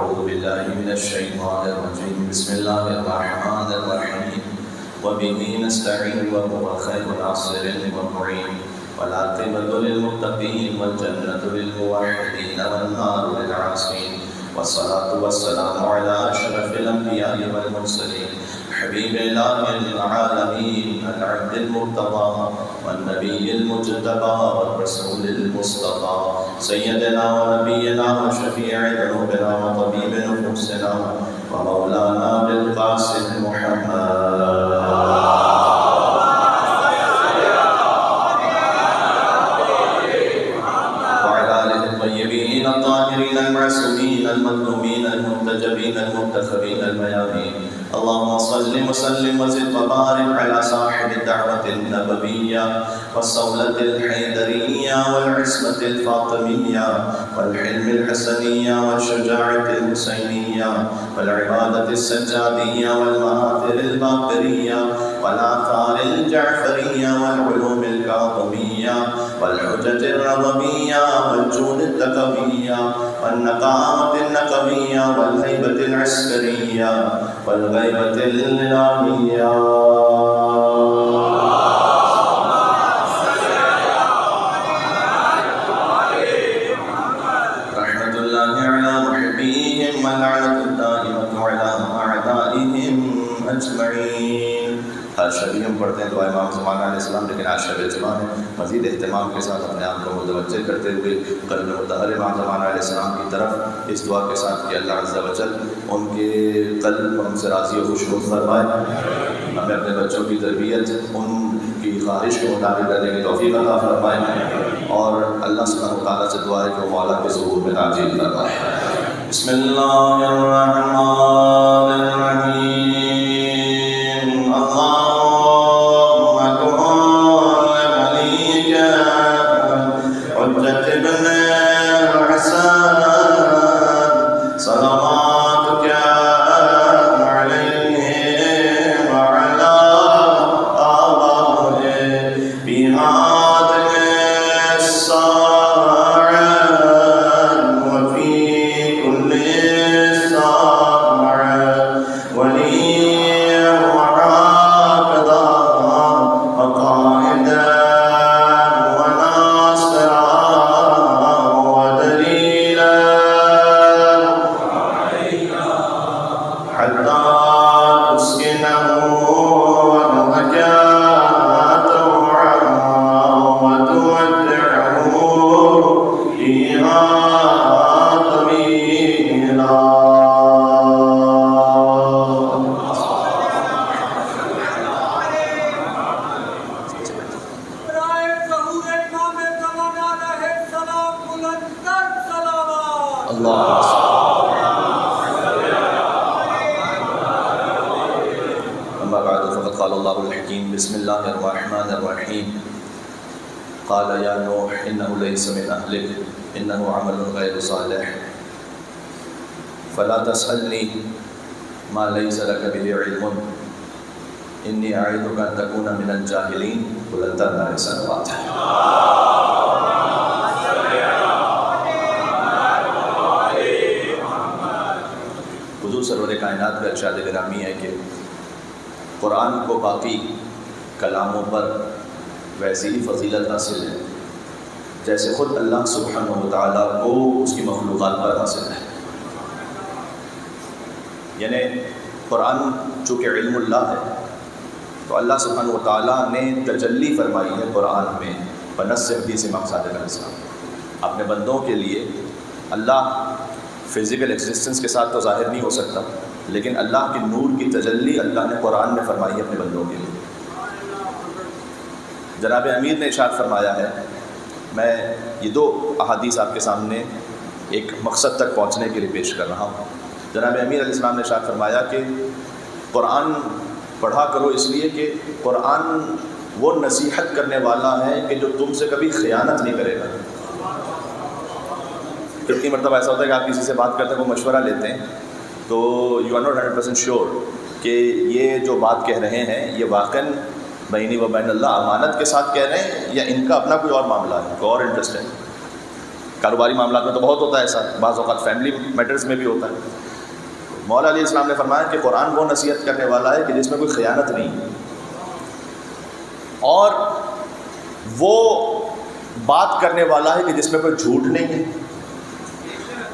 أعوذ بالله من الشيطان الرجيم بسم الله الرحمن الرحيم وبه نستعين وهو خير ناصر ومعين والعاقبة للمتقين والجنة للموحدين والنار للعاصين والصلاة والسلام على أشرف الأنبياء والمرسلين حبيب إله العالمين العبد المرتضى والنبي المجتبى والرسول المصطفى سيدنا ونبينا وشفيع ذنوبنا وطبيب نفوسنا ومولانا بالقاسم محمد وعلى آله الطيبين الطاهرين المعصومين المظلومين المنتجبين المنتخبين الميامين اللهم صل وسلم وزد وبارك على صاحب الدعوة النبوية والصولة الحيدرية والعصمة الفاطمية والحلم الحسنية والشجاعة الحسينية والعبادة السجادية والمآثر الباقرية والآثار الجعفرية والعلوم الكاظمية والحجج الرضبية والجود التقوية والنقامة النقوية والهيبة العسكرية والغيبة الإلهية رحمة الله على محبيهم واللعنة الدائمة على أعدائهم أجمعين. ہر شبی ہم پڑھتے ہیں دعا امام زمان علیہ السلام، لیکن آج شب جمعہ ہے، مزید اہتمام کے ساتھ اپنے آپ کو متوجہ کرتے ہوئے قلب مطہر امام زمان علیہ السلام کی طرف اس دعا کے ساتھ کہ اللہ عز و جل ان کے قلب ہم سے راضی و خوشنود فرمائے، ہمیں اپنے بچوں کی تربیت ان کی خواہش کے مطابق کرنے کی توفیق عطا فرمائے، اور اللہ سبحانہ و تعالیٰ سے دعا ہے کہ وہ مولا کے ظہور میں تعجیل فرمائے. بسم اللہ الرحمن الرحیم. اللهم كن لوليك حجة بن الحسن صلواتك عليه وعلى آبائه في هذه الساعة وفي كل ساعة وليا وحافظا وقائدا وناصرا ودليلا حتى تسكنه وتمتعه فيها طويلا. أما بعد فقد قال الله الحكيم بسم الله الرحمن الرحيم قال يا نوح إنه ليس من أهلك إنه عمل غير صالح فلا تسألني ما ليس لك به علم إني أعيذك أن تكون من الجاهلين بلند نار السماوات. حضور سرور کائنات کا ارشاد گرامی ہے کہ قرآن کو باقی کلاموں پر ویسی ہی فضیلت حاصل ہے جیسے خود اللہ سبحانہ و تعالیٰ کو اس کی مخلوقات پر حاصل ہے. یعنی قرآن چونکہ علم اللہ ہے تو اللہ سبحانہ و تعالیٰ نے تجلی فرمائی ہے قرآن میں بنص سے مقصد الاسلام. اپنے بندوں کے لیے اللہ فزیکل ایگزسٹنس کے ساتھ تو ظاہر نہیں ہو سکتا، لیکن اللہ کے نور کی تجلی اللہ نے قرآن میں فرمائی ہے اپنے بندوں کے لیے. جناب امیر نے ارشاد فرمایا ہے، میں یہ دو احادیث آپ کے سامنے ایک مقصد تک پہنچنے کے لیے پیش کر رہا ہوں. جناب امیر علیہ السلام نے ارشاد فرمایا کہ قرآن پڑھا کرو اس لیے کہ قرآن وہ نصیحت کرنے والا ہے کہ جو تم سے کبھی خیانت نہیں کرے گا. کتنی مرتبہ ایسا ہوتا ہے کہ آپ کسی سے بات کرتے ہیں وہ مشورہ لیتے ہیں تو یو آر ناٹ 100% شیور کہ یہ جو بات کہہ رہے ہیں یہ واقعاً بینی و بین اللہ امانت کے ساتھ کہہ رہے ہیں یا ان کا اپنا کوئی اور معاملہ ہے، کوئی اور انٹرسٹ ہے. کاروباری معاملات میں تو بہت ہوتا ہے ایسا، بعض اوقات فیملی میٹرز میں بھی ہوتا ہے۔ مولا علیہ السلام نے فرمایا کہ قرآن وہ نصیحت کرنے والا ہے کہ جس میں کوئی خیانت نہیں، اور وہ بات کرنے والا ہے کہ جس میں کوئی جھوٹ نہیں ہے،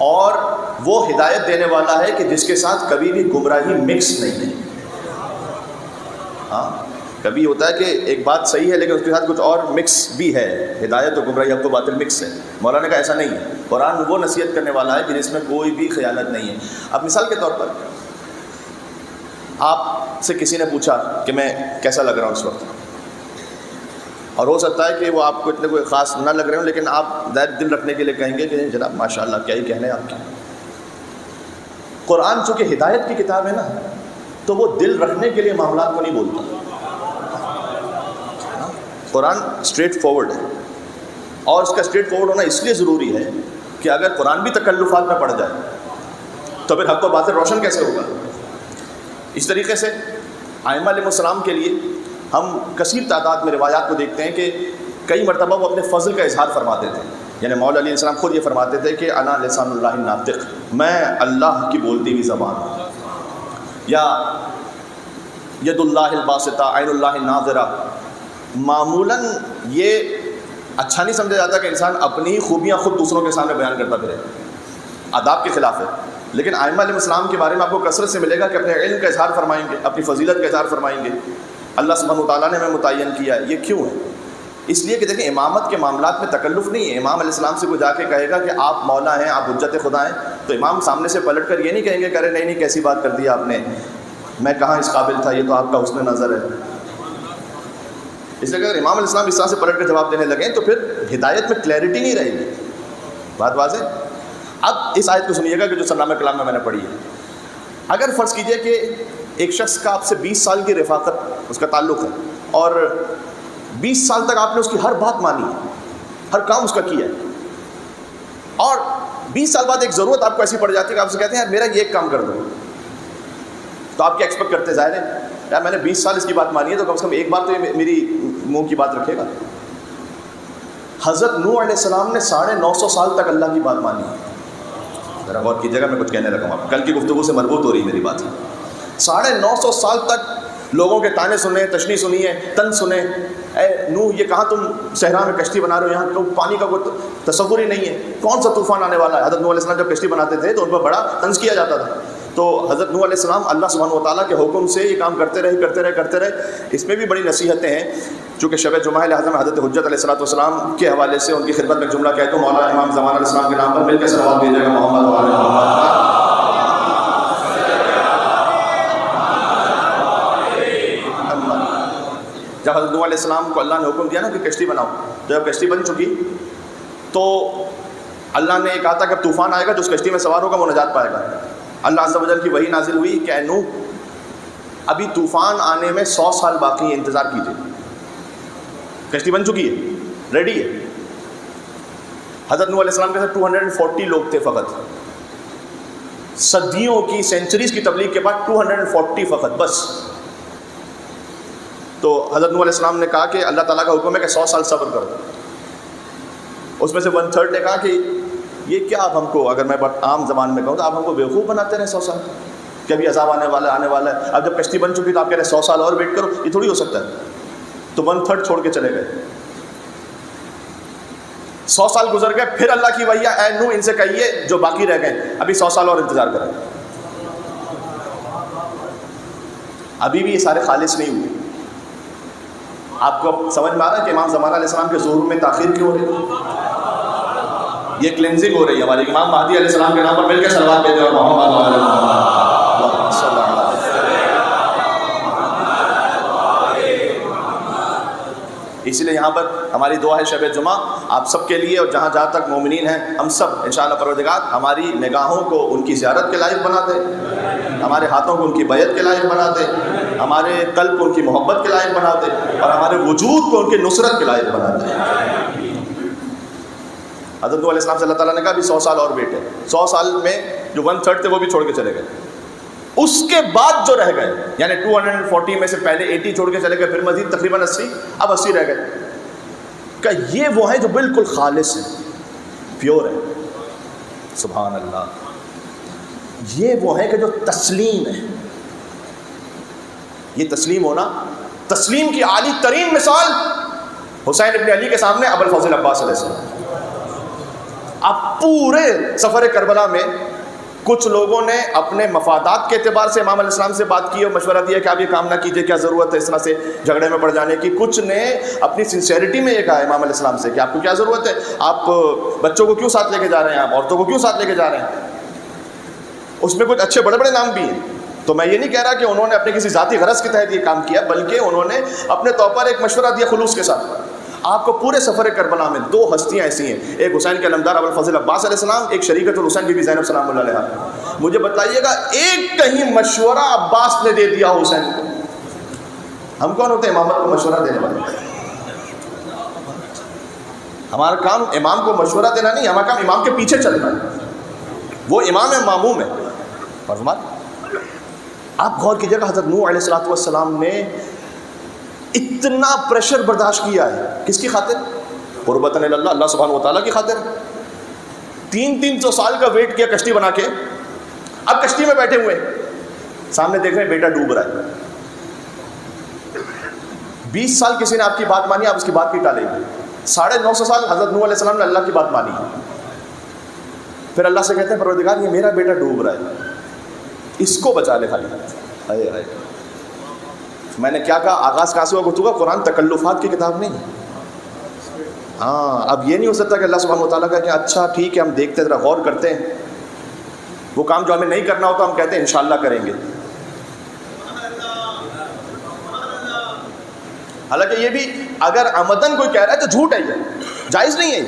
اور وہ ہدایت دینے والا ہے کہ جس کے ساتھ کبھی بھی گمراہی مکس نہیں ہے۔ ہاں، کبھی ہوتا ہے کہ ایک بات صحیح ہے لیکن اس کے ساتھ کچھ اور مکس بھی ہے، ہدایت اور گمراہی اب تو باطل مکس ہے۔ مولانا کا ایسا نہیں ہے، قرآن وہ نصیحت کرنے والا ہے کہ جس میں کوئی بھی خیانت نہیں ہے۔ اب مثال کے طور پر آپ سے کسی نے پوچھا کہ میں کیسا لگ رہا ہوں اس وقت، اور ہو سکتا ہے کہ وہ آپ کو اتنے کوئی خاص نہ لگ رہے ہوں، لیکن آپ دل رکھنے کے لیے کہیں گے کہ جناب ماشاء اللہ کیا ہی کہنے آپ کی۔ قرآن چونکہ ہدایت کی کتاب ہے نا، تو وہ دل رکھنے کے لیے معاملات کو نہیں بولتا۔ قرآن اسٹریٹ فارورڈ ہے، اور اس کا اسٹریٹ فارورڈ ہونا اس لیے ضروری ہے کہ اگر قرآن بھی تکلفات میں پڑ جائے تو پھر حق و باطل روشن کیسے ہوگا۔ اس طریقے سے ائمہ علیہ السلام کے لیے ہم کثیر تعداد میں روایات کو دیکھتے ہیں کہ کئی مرتبہ وہ اپنے فضل کا اظہار فرماتے تھے۔ یعنی مولا علیہ السلام خود یہ فرماتے تھے کہ انا لسان اللہ الناطق، میں اللہ کی بولتی ہوئی زبان ہوں، یا ید اللہ الباسطہ عین اللہ الناظرہ۔ معمولاً یہ اچھا نہیں سمجھا جاتا کہ انسان اپنی خوبیاں خود دوسروں کے سامنے بیان کرتا پھرے، آداب کے خلاف ہے، لیکن ائمہ علیہ السلام کے بارے میں آپ کو کثرت سے ملے گا کہ اپنے علم کا اظہار فرمائیں گے، اپنی فضیلت کا اظہار فرمائیں گے، اللہ سبحانہ وتعالیٰ نے ہمیں متعین کیا ہے۔ یہ کیوں ہے؟ اس لیے کہ دیکھیں امامت کے معاملات میں تکلف نہیں ہے۔ امام علیہ السلام سے کوئی جا کے کہے گا کہ آپ مولا ہیں، آپ حجت خدا ہیں، تو امام سامنے سے پلٹ کر یہ نہیں کہیں گے کہ ارے نہیں کیسی بات کر دی آپ نے، میں کہاں اس قابل تھا، یہ تو آپ کا حسن نظر ہے۔ اس لیے کہ اگر امام علیہ السلام اس طرح سے پلٹ کر جواب دینے لگیں تو پھر ہدایت میں کلیئرٹی نہیں رہے گی۔ بات واضح؟ اب اس آیت کو سنیے گا کہ جو سرنامہ کلام میں نے پڑھی ہے۔ اگر فرض کیجئے کہ ایک شخص کا آپ سے 20 سال کی رفاقت اس کا تعلق ہے، اور 20 سال تک آپ نے اس کی ہر بات مانی ہے، ہر کام اس کا کیا ہے، اور 20 سال بعد ایک ضرورت آپ کو ایسی پڑ جاتی ہے کہ آپ سے کہتے ہیں یار میرا یہ ایک کام کر دو، تو آپ کیا ایکسپیکٹ کرتے؟ ظاہر ہے یار میں نے 20 سال اس کی بات مانی ہے تو کم سے کم ایک بار تو یہ میری منہ کی بات رکھے گا۔ حضرت نوح علیہ السلام نے 950 سال تک اللہ کی بات مانی ہے۔ ذرا غور کیجیے گا، میں کچھ کہنے لگا ہوں، کل کی گفتگو سے مربوط ہو رہی میری بات۔ 950 سال تک لوگوں کے تانے سنے، تشنیع سنی ہے، تن سنے، اے نوح یہ کہاں تم صحرا میں کشتی بنا رہے ہو، یہاں تو پانی کا کوئی تصور ہی نہیں ہے، کون سا طوفان آنے والا ہے۔ حضرت نوح علیہ السلام جب کشتی بناتے تھے تو ان پر بڑا طنز کیا جاتا تھا، تو حضرت نوح علیہ السلام اللہ سبحانہ وتعالیٰ کے حکم سے یہ کام کرتے رہے۔ اس میں بھی بڑی نصیحتیں ہیں، چونکہ شب جمعہ ہے لہٰذا میں حضرت حجت علیہ السلام کے حوالے سے ان کی خدمت میں جملہ کہتا ہوں۔ مولانا امام زمان علیہ السلام کے نام پر مل کے صلوات بھیجیے گا محمد و آل محمد۔ جب حضرت نوح علیہ السلام کو اللہ نے حکم دیا نا کہ کشتی بناؤ، تو جب کشتی بن چکی تو اللہ نے کہا تھا کہ اب طوفان آئے گا، جو اس کشتی میں سوار ہوگا وہ نجات پائے گا۔ اللہ عز و جل کی وحی نازل ہوئی کہ اے نوح ابھی طوفان آنے میں 100 سال باقی ہے، انتظار کیجیے۔ کشتی بن چکی ہے، ریڈی ہے۔ حضرت نوح علیہ السلام کے ساتھ 240 لوگ تھے فقط، صدیوں کی سینچریز کی تبلیغ کے بعد 240 فقط بس۔ تو حضرت نوح علیہ السلام نے کہا کہ اللہ تعالیٰ کا حکم ہے کہ 100 سال صبر کرو۔ اس میں سے 1/3 نے کہا کہ یہ کیا آپ ہم کو، اگر میں عام زبان میں کہوں تو آپ ہم کو بیوقوف بناتے رہے 100 سال، کہ ابھی عذاب آنے والا ہے، اب جب کشتی بن چکی تو آپ کہہ رہے ہیں 100 سال اور ویٹ کرو، یہ تھوڑی ہو سکتا ہے۔ تو 1/3 چھوڑ کے چلے گئے۔ 100 سال گزر گئے، پھر اللہ کی وحی اے نوح ان سے کہیے جو باقی رہ گئے ابھی 100 سال اور انتظار کریں۔ ابھی بھی یہ سارے خالص نہیں ہوئے۔ آپ کو اب سمجھ میں آ رہا ہے کہ امام زمانہ علیہ السلام کے ظہور میں تاخیر کیوں ہو رہی ہے؟ یہ کلینزنگ ہو رہی ہے ہماری۔ امام مہدی علیہ السلام کے نام پر مل کے صلوات بھیجیں اور محمد و آل محمد صلی اللہ علیہ وسلم۔ اسی لیے یہاں پر ہماری دعا ہے شب جمعہ آپ سب کے لیے، اور جہاں تک مومنین ہیں ہم سب انشاءاللہ پروردگار ہماری نگاہوں کو ان کی زیارت کے لائق بنا دے، ہمارے ہاتھوں کو ان کی بیعت کے لائق بنا دے، ہمارے قلب کو ان کی محبت کے لائق بنا دے، اور ہمارے وجود کو ان کی نصرت کے لائق بنا دے۔ حضرت نوح علیہ السلام سے اللہ تعالیٰ نے کہا ابھی 100 سال اور ویٹ ہے۔ 100 سال میں جو 1/3 تھے وہ بھی چھوڑ کے چلے گئے۔ اس کے بعد جو رہ گئے، یعنی 240 میں سے پہلے 80 چھوڑ کے چلے گئے، پھر مزید تقریباً 80، اب 80 رہ گئے۔ کہ یہ وہ ہیں جو بالکل خالص ہیں۔ پیور ہے. سبحان اللہ. یہ وہ ہے کہ جو تسلیم ہے. یہ تسلیم ہونا، تسلیم کی عالی ترین مثال حسین ابن علی کے سامنے ابو الفضل عباس علیہ السلام. اب پورے سفر کربلا میں کچھ لوگوں نے اپنے مفادات کے اعتبار سے امام علیہ السلام سے بات کی اور مشورہ دیا کہ آپ یہ کام نہ کیجئے، کیا ضرورت ہے اس طرح سے جھگڑے میں پڑ جانے کی. کچھ نے اپنی سنسیئرٹی میں یہ کہا امام علیہ السلام سے کہ آپ کو کیا ضرورت ہے، آپ بچوں کو کیوں ساتھ لے کے جا رہے ہیں، آپ عورتوں کو کیوں ساتھ لے کے جا رہے ہیں. اس میں کچھ اچھے بڑے بڑے نام بھی ہیں. تو میں یہ نہیں کہہ رہا کہ انہوں نے اپنے کسی ذاتی غرض کے تحت یہ کام کیا، بلکہ انہوں نے اپنے طور پر ایک مشورہ دیا خلوص کے ساتھ. آپ کو پورے سفر کربلا میں دو ہستیاں ایسی ہیں، ایک حسین کے علمدار ابو الفضل عباس علیہ السلام، ایک شریکۃ الحسین بی بی زینب سلام اللہ علیہا. مجھے بتائیے گا ایک کہیں مشورہ عباس نے دے دیا حسین کو؟ ہم کون ہوتے ہیں امامت کو مشورہ دینے والے؟ ہمارا کام امام کو مشورہ دینا نہیں، ہمارا کام امام کے پیچھے چلنا ہے. وہ امام ہے، معموم ہے. آپ غور کیجیے گا حضرت نوح علیہ السلام نے اتنا پریشر برداشت کیا ہے کس کی خاطر؟ قربتاً اللہ، اللہ سبحانہ و تعالیٰ کی خاطر. 300 سال کا ویٹ کیا کشتی بنا کے. اب کشتی میں بیٹھے ہوئے سامنے دیکھ رہے ہیں بیٹا ڈوب رہا ہے. 20 سال کسی نے آپ کی بات مانی، آپ اس کی بات کی ٹالیں گے. 950 سال حضرت نوح علیہ السلام نے اللہ کی بات مانی. پھر اللہ سے کہتے ہیں پروردگار یہ میرا بیٹا ڈوب رہا ہے، اس کو بچا لے خالی. ہائے ہائے. میں نے کیا کہا، آغاز کہاں سے ہوا گفتگو؟ قرآن تکلفات کی کتاب نہیں. ہاں اب یہ نہیں ہو سکتا کہ اللہ سبحانہ و تعالیٰ کا کہ اچھا ٹھیک ہے ہم دیکھتے ہیں، ذرا غور کرتے ہیں. وہ کام جو ہمیں نہیں کرنا ہوتا ہم کہتے ہیں انشاءاللہ کریں گے. حالانکہ یہ بھی اگر عمدن کوئی کہہ رہا ہے تو جھوٹ ہے، یہ جائز نہیں ہے.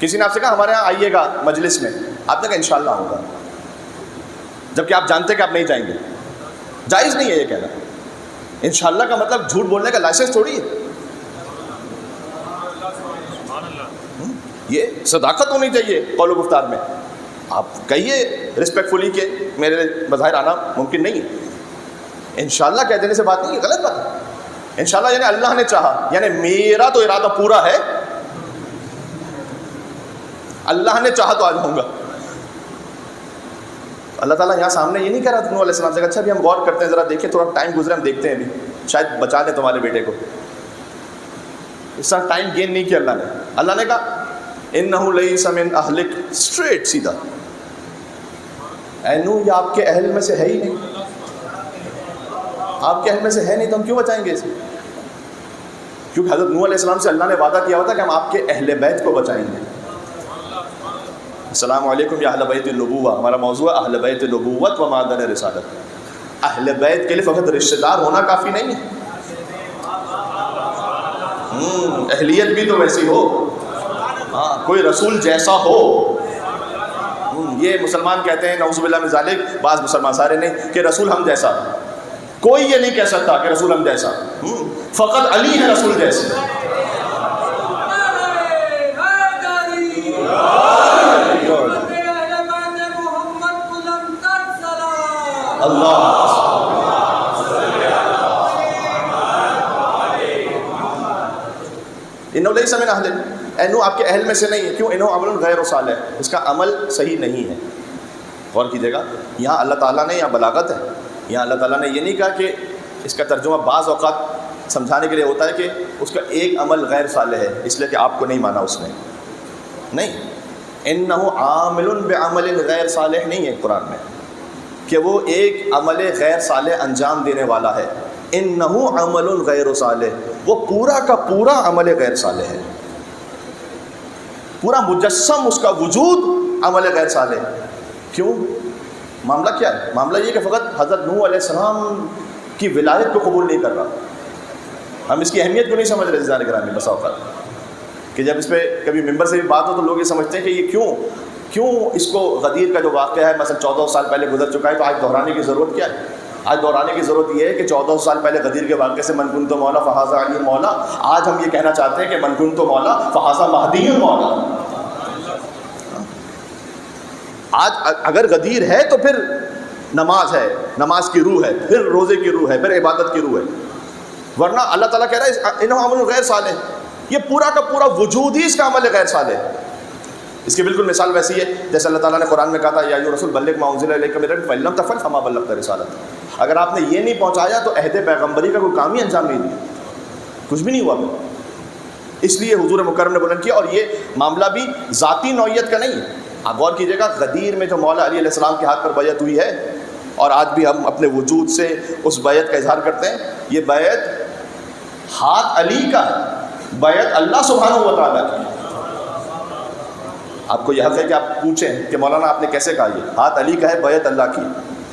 کسی نے آپ سے کہا ہمارے یہاں آئیے گا مجلس میں، آپ نے کہا انشاءاللہ ہوگا، جبکہ آپ جانتے کہ آپ نہیں جائیں گے. جائز نہیں ہے یہ کہنا. انشاءاللہ کا مطلب جھوٹ بولنے کا لائسنس تھوڑی ہے. یہ صداقت ہونی چاہیے قول و گفتار میں. آپ کہیے رسپیکٹفلی کہ میرے بظاہر آنا ممکن نہیں ہے. انشاءاللہ کہہ دینے سے بات نہیں ہے، غلط بات ہے. انشاءاللہ یعنی اللہ نے چاہا، یعنی میرا تو ارادہ پورا ہے، اللہ نے چاہا تو آج ہوں گا. اللہ تعالیٰ یہاں سامنے یہ نہیں کہہ رہا نوح علیہ السلام سے اچھا بھی ہم غور کرتے ہیں، ذرا دیکھیں تھوڑا ٹائم گزرے، ہم دیکھتے ہیں ابھی شاید بچا لیں تمہارے بیٹے کو. اس طرح ٹائم گین نہیں کیا اللہ نے. اللہ نے کہا انہ لیس من اہلک، اسٹریٹ سیدھا. اے نوح یہ آپ کے اہل میں سے ہے ہی نہیں، آپ کے اہل میں سے ہے نہیں تو ہم کیوں بچائیں گے اسے؟ کیونکہ حضرت نوح علیہ السلام سے اللہ نے وعدہ کیا ہوا تھا کہ ہم آپ کے اہل بیت کو بچائیں گے. السلام علیکم یا اہل بیت النبوہ، ہمارا موضوع ہے اہل بیت نبوت و معدن رسالت. اہل بیت کے لیے فقط رشتہ دار ہونا کافی نہیں ہے، اہلیت بھی تو ویسی ہو. ہاں کوئی رسول جیسا ہو. یہ مسلمان کہتے ہیں نعوذ باللہ من ذالک، بعض مسلمان سارے نہیں، کہ رسول ہم جیسا. کوئی یہ نہیں کہہ سکتا کہ رسول ہم جیسا. فقط علی ہے رسول جیسے. اللہ انہو لیس من اہل، انہو آپ کے اہل میں سے نہیں ہے. کیوں؟ انہو عمل غیر صالح، اس کا عمل صحیح نہیں ہے. غور کیجیے گا یہاں اللہ تعالیٰ نے، یہاں بلاغت ہے، یہاں اللہ تعالیٰ نے یہ نہیں کہا کہ اس کا ترجمہ بعض اوقات سمجھانے کے لیے ہوتا ہے کہ اس کا ایک عمل غیر صالح ہے اس لیے کہ آپ کو نہیں مانا اس نے. نہیں، انہو عامل بعمل غیر صالح نہیں ہے قرآن میں کہ وہ ایک عمل غیر صالح انجام دینے والا ہے. انہو عمل غیر صالح، وہ پورا کا پورا عمل غیر صالح ہے. پورا مجسم اس کا وجود عمل غیر صالح. کیوں؟ معاملہ کیا ہے؟ معاملہ یہ کہ فقط حضرت نوح علیہ السلام کی ولایت کو قبول نہیں کر رہا. ہم اس کی اہمیت کو نہیں سمجھ رہے عزیزان گرامی. بسا اوقات کہ جب اس پہ کبھی ممبر سے بھی بات ہو تو لوگ یہ سمجھتے ہیں کہ یہ کیوں اس کو غدیر کا جو واقعہ ہے مثلا 14 سال پہلے گزر چکا ہے تو آج دہرانے کی ضرورت کیا ہے؟ آج دہرانے کی ضرورت یہ ہے کہ 14 سال پہلے غدیر کے واقعے سے من کنت مولا فہذا علی مولا، آج ہم یہ کہنا چاہتے ہیں کہ من کنت مولا فہذا مہدی مولا. آج اگر غدیر ہے تو پھر نماز ہے، نماز کی روح ہے، پھر روزے کی روح ہے، پھر عبادت کی روح ہے. ورنہ اللہ تعالیٰ کہہ رہا ہے انہو عمل غیر صالح، یہ پورا کا پورا وجود ہی اس کا عمل غیر صالح. اس کی بالکل مثال ویسی ہے جیسے اللہ تعالیٰ نے قرآن میں کہا تھا یا ایھا الرسول بلغ ما انزل الیک من ربک فإن لم تفعل فما بلغت رسالتہ، اگر آپ نے یہ نہیں پہنچایا تو عہد پیغمبری کا کوئی کام ہی انجام نہیں دیا، کچھ بھی نہیں ہوا پھر۔ اس لیے حضور مکرم نے بلند کیا، اور یہ معاملہ بھی ذاتی نوعیت کا نہیں ہے۔ آپ غور کیجیے گا، غدیر میں جو مولا علی علیہ السلام کے ہاتھ پر بیعت ہوئی ہے، اور آج بھی ہم اپنے وجود سے اس بیعت کا اظہار کرتے ہیں، یہ بیعت ہاتھ علی کا ہے، بیعت اللہ سبحانہ و تعالیٰ کی۔ آپ کو یہ حق ہے کہ آپ پوچھیں کہ مولانا آپ نے کیسے کہا یہ ہاتھ علی کا ہے، بیعت اللہ کی۔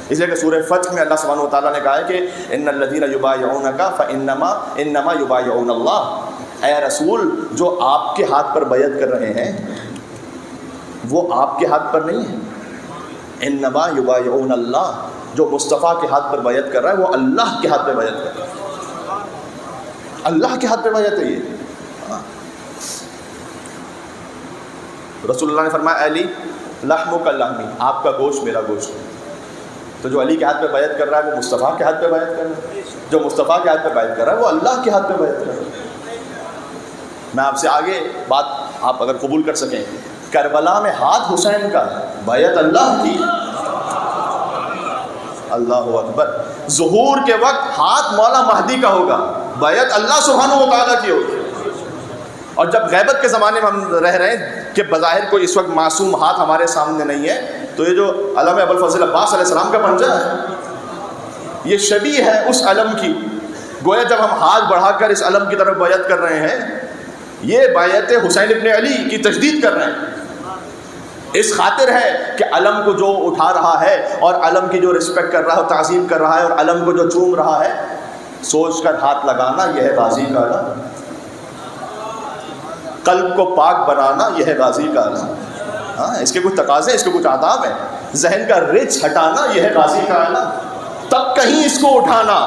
اس لیے کہ سورہ فتح میں اللہ سبحانہ و تعالیٰ نے کہا ہے کہ ان الذین یبایعونک فانما یبایعون اللہ، اے رسول جو آپ کے ہاتھ پر بیعت کر رہے ہیں وہ آپ کے ہاتھ پر نہیں ہے، انما یبایعون اللہ، جو مصطفیٰ کے ہاتھ پر بیعت کر رہا ہے وہ اللہ کے ہاتھ پہ بیعت کر رہا ہے، اللہ کے ہاتھ پہ بیعت ہے یہ۔ رسول اللہ نے فرمایا علی لحمک لحمی، آپ کا گوشت میرا گوشت ہے۔ تو جو علی کے ہاتھ پہ بیعت کر رہا ہے وہ مصطفیٰ کے ہاتھ پہ بیعت کر رہا ہے، جو مصطفیٰ کے ہاتھ پہ بیعت کر رہا ہے وہ اللہ کے ہاتھ پہ بیعت کر رہا ہے۔ میں آپ سے آگے بات آپ اگر قبول کر سکیں، کربلا میں ہاتھ حسین کا، بیعت اللہ کی، اللہ اکبر۔ ظہور کے وقت ہاتھ مولا مہدی کا ہوگا، بیعت اللہ سبحانہ و تعالیٰ کی ہوگی۔ اور جب غیبت کے زمانے میں ہم رہ رہے ہیں کہ بظاہر کوئی اس وقت معصوم ہاتھ ہمارے سامنے نہیں ہے، تو یہ جو علم ابوالفضل عباس علیہ السلام کا پنجہ ہے، یہ شبیہ ہے اس علم کی۔ گویا جب ہم ہاتھ بڑھا کر اس علم کی طرف بیعت کر رہے ہیں، یہ بیعت حسین ابن علی کی تجدید کر رہے ہیں۔ اس خاطر ہے کہ علم کو جو اٹھا رہا ہے اور علم کی جو رسپیکٹ کر رہا ہے، تعظیم کر رہا ہے، اور علم کو جو چوم رہا ہے، سوچ کر ہاتھ لگانا یہ ہے غازی کا علم، قلب کو پاک بنانا یہ ہے غازی کا علم۔ ہاں، اس کے کچھ تقاضے، اس کے کچھ آداب ہیں۔ ذہن کا رچ ہٹانا یہ ہے غازی کا علم، تب کہیں اس کو اٹھانا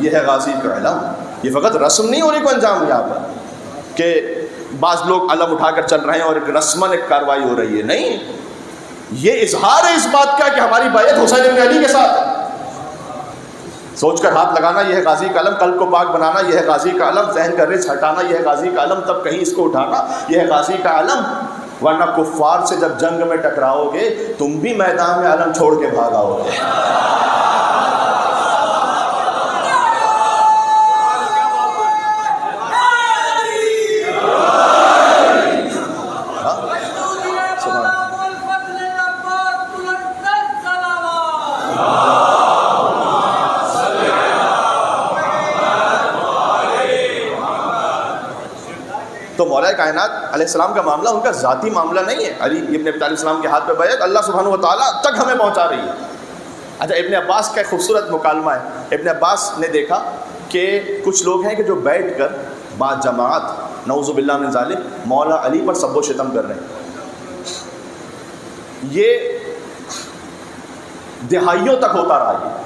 یہ ہے غازی کا علم۔ یہ فقط رسم نہیں ہو رہی کوئی انجام یہاں پر کہ بعض لوگ علم اٹھا کر چل رہے ہیں اور ایک رسماً ایک کاروائی ہو رہی ہے، نہیں، یہ اظہار ہے اس بات کا کہ ہماری بیعت حسین بن علی کے ساتھ ہے۔ سوچ کر ہاتھ لگانا یہ ہے غازی کا علم، قلب کو پاک بنانا یہ ہے غازی کا علم، ذہن کا رچ ہٹانا یہ ہے غازی کا علم، تب کہیں اس کو اٹھانا یہ ہے غازی کا علم۔ ورنہ کفار سے جب جنگ میں ٹکراؤ گے تم بھی میدان میں علم چھوڑ کے بھاگ آؤ گے۔ تو مولا کائنات علیہ السلام کا معاملہ ان کا ذاتی معاملہ نہیں ہے۔ علی ابن ابی طالب السلام کے ہاتھ پہ بیعت اللہ سبحانہ و تعالیٰ تک ہمیں پہنچا رہی ہے۔ اچھا، ابن عباس کا ایک خوبصورت مکالمہ ہے۔ ابن عباس نے دیکھا کہ کچھ لوگ ہیں کہ جو بیٹھ کر بعض جماعت نعوذ باللہ من ذالک مولا علی پر سب و شتم کر رہے ہیں۔ یہ دہائیوں تک ہوتا رہا ہے،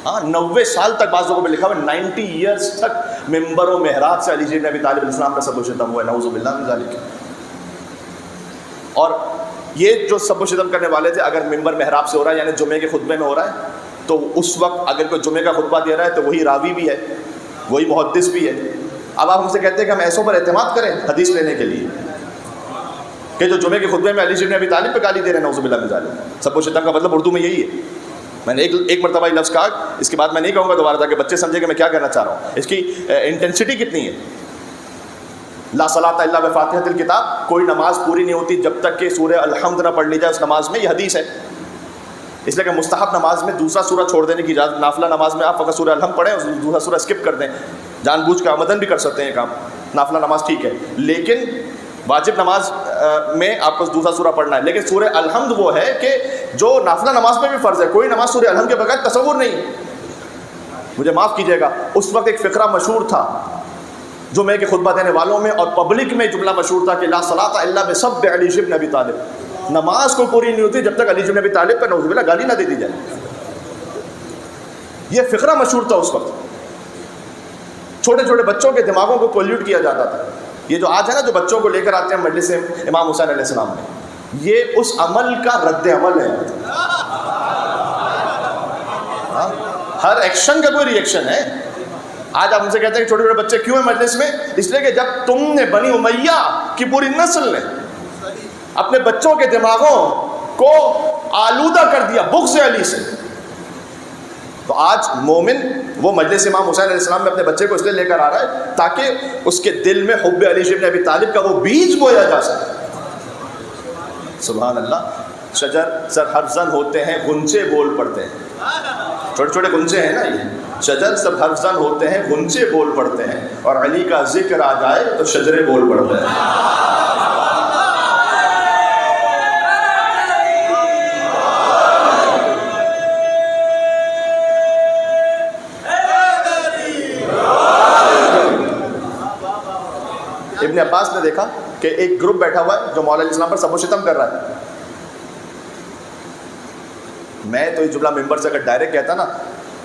ہاں 90 سال تک، بعض لوگوں میں لکھا ہوا 90 ایئرس تک ممبر و محراب سے علی بن ابی طالب علیہ السلام کا سب و شتم ہوا ہے، نعوذ باللہ من ذالک۔ اور یہ جو سب و شتم کرنے والے تھے، اگر ممبر محراب سے ہو رہا ہے یعنی جمعے کے خطبے میں ہو رہا ہے، تو اس وقت اگر کوئی جمعے کا خطبہ دے رہا ہے تو وہی راوی بھی ہے، وہی محدث بھی ہے۔ اب آپ ہم سے کہتے ہیں کہ ہم ایسوں پر اعتماد کریں حدیث لینے کے لیے کہ جو جمعے کے خطبے میں علی بن ابی طالب پہ گالی دے رہے ہیں، نعوذ باللہ من ذالک۔ سب و شتم کا مطلب اردو میں یہی ہے۔ میں نے ایک مرتبہ یہ لفظ کہا، اس کے بعد میں نہیں کہوں گا دوبارہ تاکہ بچے سمجھیں کہ میں کیا کہنا چاہ رہا ہوں۔ اس کی انٹینسٹی کتنی ہے۔ لا صلاۃ الا بفاتحۃ الکتاب، کوئی نماز پوری نہیں ہوتی جب تک کہ سورہ الحمد نہ پڑھ لی جائے اس نماز میں، یہ حدیث ہے۔ اس لیے کہ مستحب نماز میں دوسرا سورہ چھوڑ دینے کی اجازت، نافلہ نماز میں آپ فقط سورہ الحمد پڑھیں اور دوسرا سورہ اسکپ کر دیں، جان بوجھ کے آمدن بھی کر سکتے ہیں کام، نافلہ نماز ٹھیک ہے، لیکن واجب نماز میں آپ کو دوسرا سورہ پڑھنا ہے۔ لیکن سورہ الحمد وہ ہے کہ جو نافلہ نماز میں بھی فرض ہے، کوئی نماز سورہ الحمد کے بغیر تصور نہیں۔ مجھے معاف کیجیے گا، اس وقت ایک فقرہ مشہور تھا جمعے کے خطبہ دینے والوں میں اور پبلک میں، جملہ مشہور تھا کہ لا صلاۃ الا بسب علی بن ابی طالب، نماز کو پوری نہیں ہوتی جب تک علی بن ابی طالب پر نعوذ باللہ گالی نہ دے دی جائے۔ یہ فقرہ مشہور تھا اس وقت، چھوٹے چھوٹے بچوں کے دماغوں کو پولیوٹ کیا جاتا تھا۔ یہ جو آج ہے نا، جو بچوں کو لے کر آتے ہیں مجلس امام حسین علیہ السلام میں، یہ اس عمل کا رد عمل ہے۔ ہر ایکشن کا کوئی ری ایکشن ہے۔ آج آپ ہم سے کہتے ہیں کہ چھوٹے چھوٹے بچے کیوں ہیں مجلس میں؟ اس لیے کہ جب تم نے بنی امیہ کی پوری نسل نے اپنے بچوں کے دماغوں کو آلودہ کر دیا بغض علی سے، تو آج مومن وہ مجلس امام حسین علیہ السلام میں اپنے بچے کو اس لیے لے کر آ رہا ہے تاکہ اس کے دل میں حب علی ابن ابی طالب کا وہ بیج بویا جا سکے۔ سبحان اللہ۔ شجر سر ہر زن ہوتے ہیں غنچے بول پڑتے ہیں، چھوٹے چھوٹے غنچے ہیں نا یہ، شجر سب ہر زن ہوتے ہیں غنچے بول پڑتے ہیں، اور علی کا ذکر آ جائے تو شجرے بول پڑتے ہیں۔ ابن عباس نے دیکھا کہ ایک گروپ بیٹھا ہوا ہے جو مولا علیہ السلام پر سب و شتم کر رہا ہے۔ میں تو یہ جملہ ممبر سے اگر ڈائریکٹ کہتا نا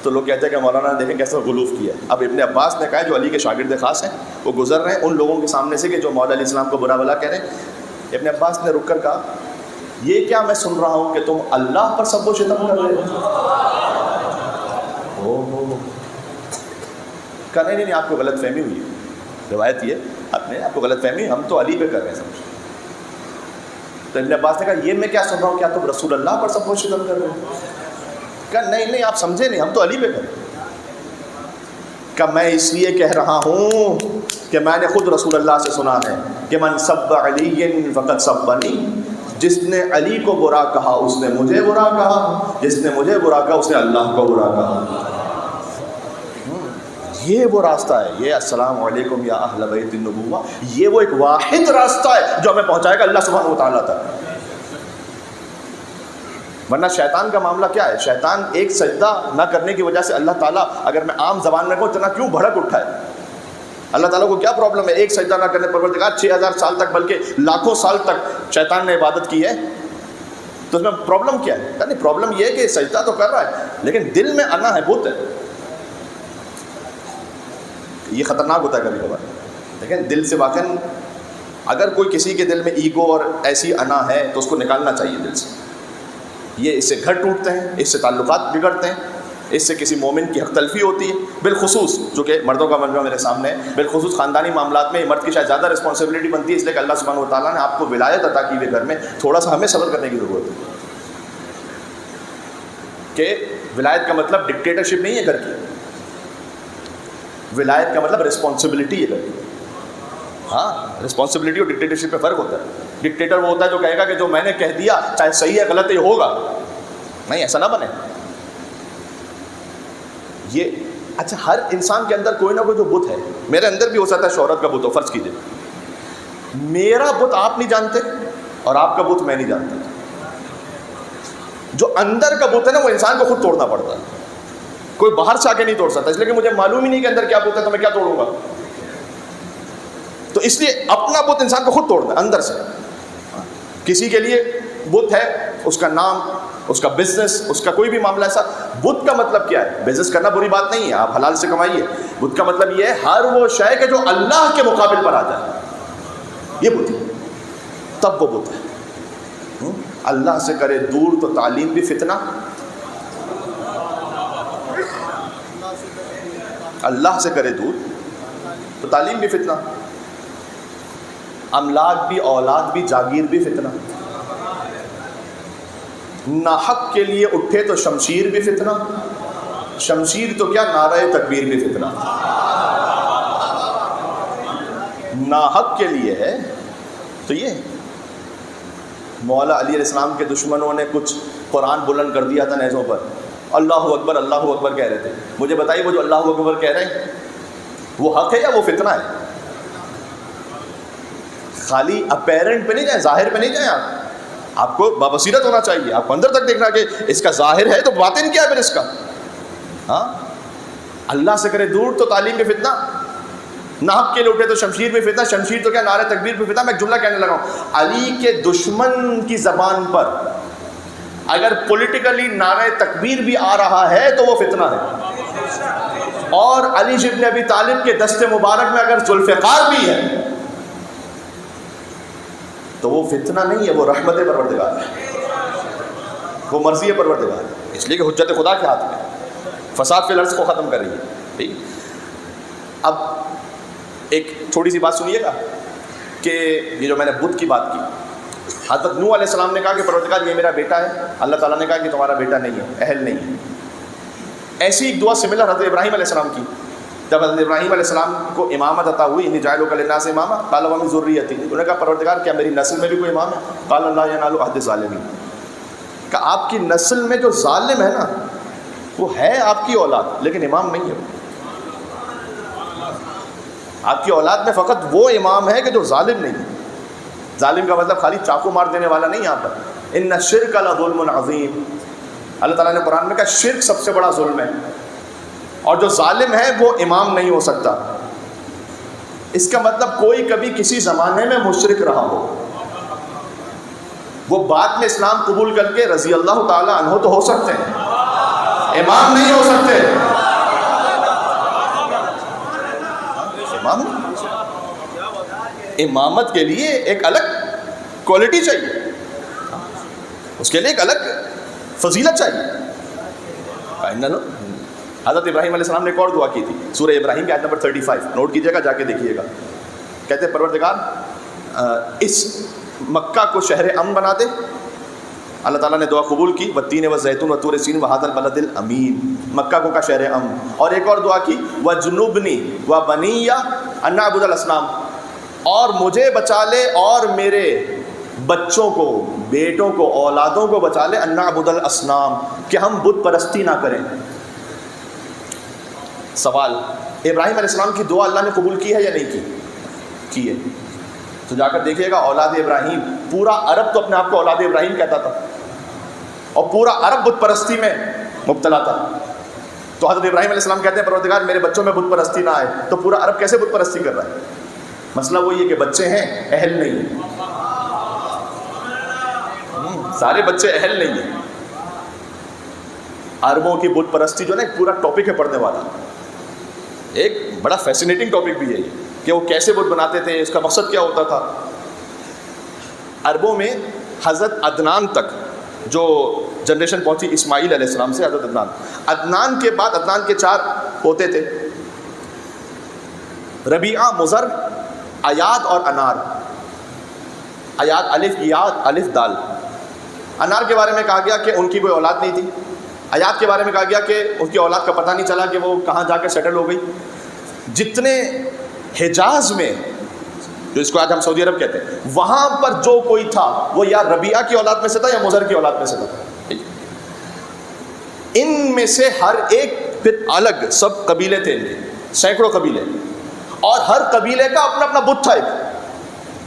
تو لوگ کہتے ہیں کہ مولانا نے دیکھیں کیسا غلوف کیا ہے۔ اب ابن عباس نے کہا جو علی کے شاگرد خاص ہیں، وہ گزر رہے ہیں ان لوگوں کے سامنے سے کہ جو مولا علیہ السلام کو برا بھلا کہہ رہے ہیں۔ ابن عباس نے رک کر کہا یہ کیا میں سن رہا ہوں کہ تم اللہ پر سب و شتم کر رہے ہو؟ کہا نہیں آپ کو غلط فہمی ہوئی ہے، روایت یہ آپ کو غلط فہمی، ہم تو علی پہ کر رہے ہیں سمجھ۔ تو ابن عباس نے کہا یہ میں کیا سن رہا ہوں، کیا تم رسول اللہ پر سب و شتم کر رہے ہو؟ کہا نہیں آپ سمجھے نہیں، ہم تو علی پہ کر رہے ہیں۔ کہ میں اس لیے کہہ رہا ہوں کہ میں نے خود رسول اللہ سے سنا ہے کہ من سب علی فقط سبنی، جس نے علی کو برا کہا اس نے مجھے برا کہا، جس نے مجھے برا کہا اس نے اللہ کو برا کہا۔ یہ وہ راستہ ہے، یہ السلام علیکم یا اہل بیت النبوہ، یہ وہ ایک واحد راستہ ہے جو ہمیں پہنچائے گا اللہ سبحانہ و تعالیٰ تک۔ ورنہ شیطان کا معاملہ کیا ہے؟ شیطان ایک سجدہ نہ کرنے کی وجہ سے اللہ تعالیٰ، اگر میں عام زبان میں کہوں اتنا کیوں بھڑک اٹھا ہے؟ اللہ تعالیٰ کو کیا پرابلم ہے ایک سجدہ نہ کرنے پر؟ پروردگار 6000 سال تک بلکہ لاکھوں سال تک شیطان نے عبادت کی ہے، تو اس میں پرابلم کیا ہے؟ یعنی پرابلم یہ ہے کہ سجدہ تو کر رہا ہے لیکن دل میں انا ہے، بت ہے۔ یہ خطرناک ہوتا ہے کبھی کبھار، لیکن دل سے واقعاً اگر کوئی کسی کے دل میں ایگو اور ایسی انا ہے تو اس کو نکالنا چاہیے دل سے۔ یہ اس سے گھر ٹوٹتے ہیں، اس سے تعلقات بگڑتے ہیں، اس سے کسی مومن کی حق تلفی ہوتی ہے، بالخصوص جو کہ مردوں کا مجموعہ میرے سامنے ہے، بالخصوص خاندانی معاملات میں مرد کی شاید زیادہ رسپانسبلٹی بنتی ہے، اس لیے کہ اللہ سبحانہ و تعالیٰ نے آپ کو ولایت عطا کی ہوئی گھر میں، تھوڑا سا ہمیں صبر کرنے کی ضرورت ہے کہ ولایت کا مطلب ڈکٹیٹرشپ نہیں ہے گھر کی، ولایت کا مطلب رسپانسبلٹی ہے گھر کی۔ ہاں، رسپانسبلٹی اور ڈکٹیٹرشپ میں فرق ہوتا ہے۔ ڈکٹیٹر وہ ہوتا ہے جو کہے گا کہ جو میں نے کہہ دیا چاہے صحیح ہے غلط ہے یہ ہوگا، نہیں ایسا نہ بنے۔ یہ اچھا ہر انسان کے اندر کوئی نہ کوئی جو بت ہے، میرے اندر بھی ہو سکتا ہے شہرت کا بت ہو، فرض کیجئے میرا بت آپ نہیں جانتے اور آپ کا بت میں نہیں جانتا، جو اندر کا بت ہے نا وہ انسان کو خود توڑنا پڑتا ہے، کوئی باہر سے آ کے نہیں توڑ سکتا، اس لیے کہ مجھے معلوم ہی نہیں کہ اندر کیا بت ہے تو میں کیا توڑوں گا۔ تو اس لیے اپنا بت انسان کو خود توڑنا ہے اندر سے۔ کسی کے لیے بت ہے اس کا نام، اس کا بزنس، اس کا کوئی بھی معاملہ ایسا، بت کا مطلب کیا ہے؟ بزنس کرنا بری بات نہیں ہے، آپ حلال سے کمائیے، بت کا مطلب یہ ہے ہر وہ شے کہ جو اللہ کے مقابل پر آ جائے، یہ بت ہے، تب وہ بت ہے۔ اللہ سے کرے دور تو تعلیم بھی فتنہ، اللہ سے کرے دور تو تعلیم بھی فتنہ، املاک بھی، اولاد بھی، جاگیر بھی فتنہ، ناحق کے لیے اٹھے تو شمشیر بھی فتنہ، شمشیر تو کیا نعرہ تکبیر بھی فتنہ، ناحق کے لیے ہے تو یہ مولا علی علیہ السلام کے دشمنوں نے کچھ قرآن بلند کر دیا تھا نیزوں پر، اللہ اکبر کہہ رہے تھے۔ مجھے بتائیے وہ جو اللہ اکبر کہہ رہے ہیں وہ حق ہے یا وہ فتنہ ہے؟ خالی اپیرنٹ پہ نہیں جائیں، ظاہر پہ نہیں جائیں، آپ کو بابصیرت ہونا چاہیے، آپ کو اندر تک دیکھنا کہ اس کا ظاہر ہے تو باطن کیا ہے پھر اس کا۔ ہاں، اللہ سے کرے دور تو تعلیم بھی فتنہ، ناحق کے لیے اٹھے تو شمشیر بھی فتنہ، شمشیر تو کیا نعرہ تکبیر بھی فتنہ۔ میں ایک جملہ کہنے لگا ہوں، علی کے دشمن کی زبان پر اگر پولیٹیکلی نعرہ تکبیر بھی آ رہا ہے تو وہ فتنہ ہے، اور علی ابن ابی طالب کے دست مبارک میں اگر ذوالفقار بھی ہے تو وہ فتنہ نہیں ہے، وہ رحمت پروردگار ہے، وہ مرضی پروردگار ہے، اس لیے کہ حجت خدا کے ہاتھ میں، فساد فی الارض کو ختم کر رہی ہے۔ ٹھیک، اب ایک چھوٹی سی بات سنیے گا کہ یہ جو میں نے بت کی بات کی، حضرت نوح علیہ السلام نے کہا کہ پروردگار یہ میرا بیٹا ہے، اللہ تعالیٰ نے کہا کہ تمہارا بیٹا نہیں ہے، اہل نہیں ہے۔ ایسی ایک دعا سملر حضرت ابراہیم علیہ السلام کی، جب حضرت ابراہیم علیہ السلام کو امامت عطا ہوئی، انی جاعلک للناس اماما قال ومن ذریتی، انہوں نے کہا پروردگار کیا میری نسل میں بھی کوئی امام ہے؟ قال لا ینال عہد الظالمین، کہ آپ کی نسل میں جو ظالم ہے نا وہ ہے آپ کی اولاد، لیکن امام نہیں ہے۔ آپ کی اولاد میں فقط وہ امام ہے کہ جو ظالم نہیں ہے۔ ظالم کا مطلب خالی چاقو مار دینے والا نہیں، یہاں پر ان الشرک لظلم عظیم، اللہ تعالیٰ نے قرآن میں کہا شرک سب سے بڑا ظلم ہے، اور جو ظالم ہے وہ امام نہیں ہو سکتا۔ اس کا مطلب کوئی کبھی کسی زمانے میں مشرک رہا ہو، وہ بعد میں اسلام قبول کر کے رضی اللہ تعالیٰ عنہ تو ہو سکتے ہیں، امام نہیں ہو سکتے۔ امامت کے لیے ایک الگ کوالٹی چاہیے، اس کے لیے ایک الگ فضیلت چاہیے۔ حضرت ابراہیم علیہ السلام نے ایک اور دعا کی تھی، سورہ ابراہیم کی آیت نمبر 35، نوٹ کیجئے گا، جا کے دیکھیے گا۔ کہتے ہیں پروردگار اس مکہ کو شہر امن بنا دے، اللہ تعالیٰ نے دعا قبول کی، والتین والزیتون وطور سین وہذا البلد الامین، مکہ کو کا شہر امن۔ اور ایک اور دعا کی، وجنبنی وبنی ان نعبد الاصنام، اور مجھے بچا لے اور میرے بچوں کو، بیٹوں کو، اولادوں کو بچا لے، ان نعبد الاصنام، کہ ہم بت پرستی نہ کریں۔ سوال، ابراہیم علیہ السلام کی دعا اللہ نے قبول کی ہے یا نہیں کی ہے؟ تو جا کر دیکھیے گا اولاد ابراہیم، پورا عرب تو اپنے آپ کو اولاد ابراہیم کہتا تھا، اور پورا عرب بت پرستی میں مبتلا تھا۔ تو حضرت ابراہیم علیہ السلام کہتے ہیں پروردگار میرے بچوں میں بت پرستی نہ آئے، تو پورا عرب کیسے بت پرستی کر رہا ہے؟ مسئلہ وہی ہے کہ بچے ہیں، اہل نہیں ہیں، سارے بچے اہل نہیں ہیں۔ عربوں کی بت پرستی جو ہے نا ایک پورا ٹاپک ہے پڑھنے والا، ایک بڑا فیسینیٹنگ ٹاپک بھی ہے یہ، کہ وہ کیسے بت بناتے تھے، اس کا مقصد کیا ہوتا تھا۔ عربوں میں حضرت عدنان تک جو جنریشن پہنچی اسماعیل علیہ السلام سے، حضرت عدنان کے بعد عدنان کے 4 پوتے تھے، ربیعہ، مضر، ایاد اور انار۔ ایاد الف یاد الف دال۔ انار کے بارے میں کہا گیا کہ ان کی کوئی اولاد نہیں تھی۔ ایاد کے بارے میں کہا گیا کہ ان کی اولاد کا پتہ نہیں چلا کہ وہ کہاں جا کے سیٹل ہو گئی۔ جتنے حجاز میں، جو اس کو آج ہم سعودی عرب کہتے ہیں، وہاں پر جو کوئی تھا وہ یا ربیعہ کی اولاد میں سے تھا یا مضر کی اولاد میں سے تھا۔ ان میں سے ہر ایک پھر الگ سب قبیلے تھے، ان کے سینکڑوں قبیلے، اور ہر قبیلے کا اپنا اپنا بت تھا ایک۔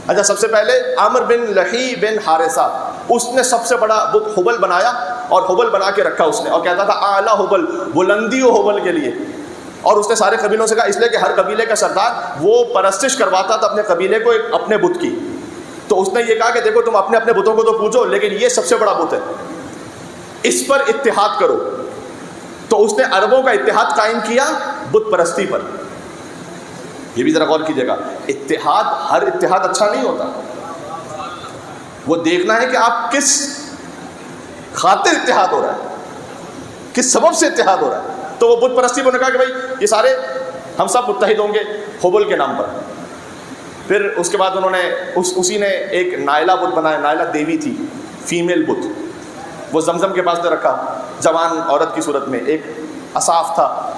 اچھا، سب سے پہلے عامر بن لہی بن حارثہ، اس نے سب سے بڑا بت حبل بنایا، اور حبل بنا کے رکھا اس نے، اور کہتا تھا اعلیٰ حبل، بلندی ہو حبل کے لیے۔ اور اس نے سارے قبیلوں سے کہا، اس لیے کہ ہر قبیلے کا سردار وہ پرستش کرواتا تھا اپنے قبیلے کو ایک اپنے بت کی۔ تو اس نے یہ کہا کہ دیکھو تم اپنے اپنے بتوں کو تو پوجو، لیکن یہ سب سے بڑا بت ہے، اس پر اتحاد کرو۔ تو اس نے عربوں کا اتحاد قائم کیا بت پرستی پر۔ یہ بھی ذرا غور کیجیے گا، اتحاد، ہر اتحاد اچھا نہیں ہوتا، وہ دیکھنا ہے کہ آپ کس خاطر اتحاد ہو رہا ہے، کس سبب سے اتحاد ہو رہا ہے۔ تو وہ بت پرستی نے کہا کہ بھائی یہ سارے ہم سب متحد ہوں گے حبل کے نام پر۔ پھر اس کے بعد انہوں نے اسی نے ایک نائلہ بت بنایا، نائلہ دیوی تھی، فیمیل بت، وہ زمزم کے پاس نے رکھا، جوان عورت کی صورت میں۔ ایک اصاف تھا،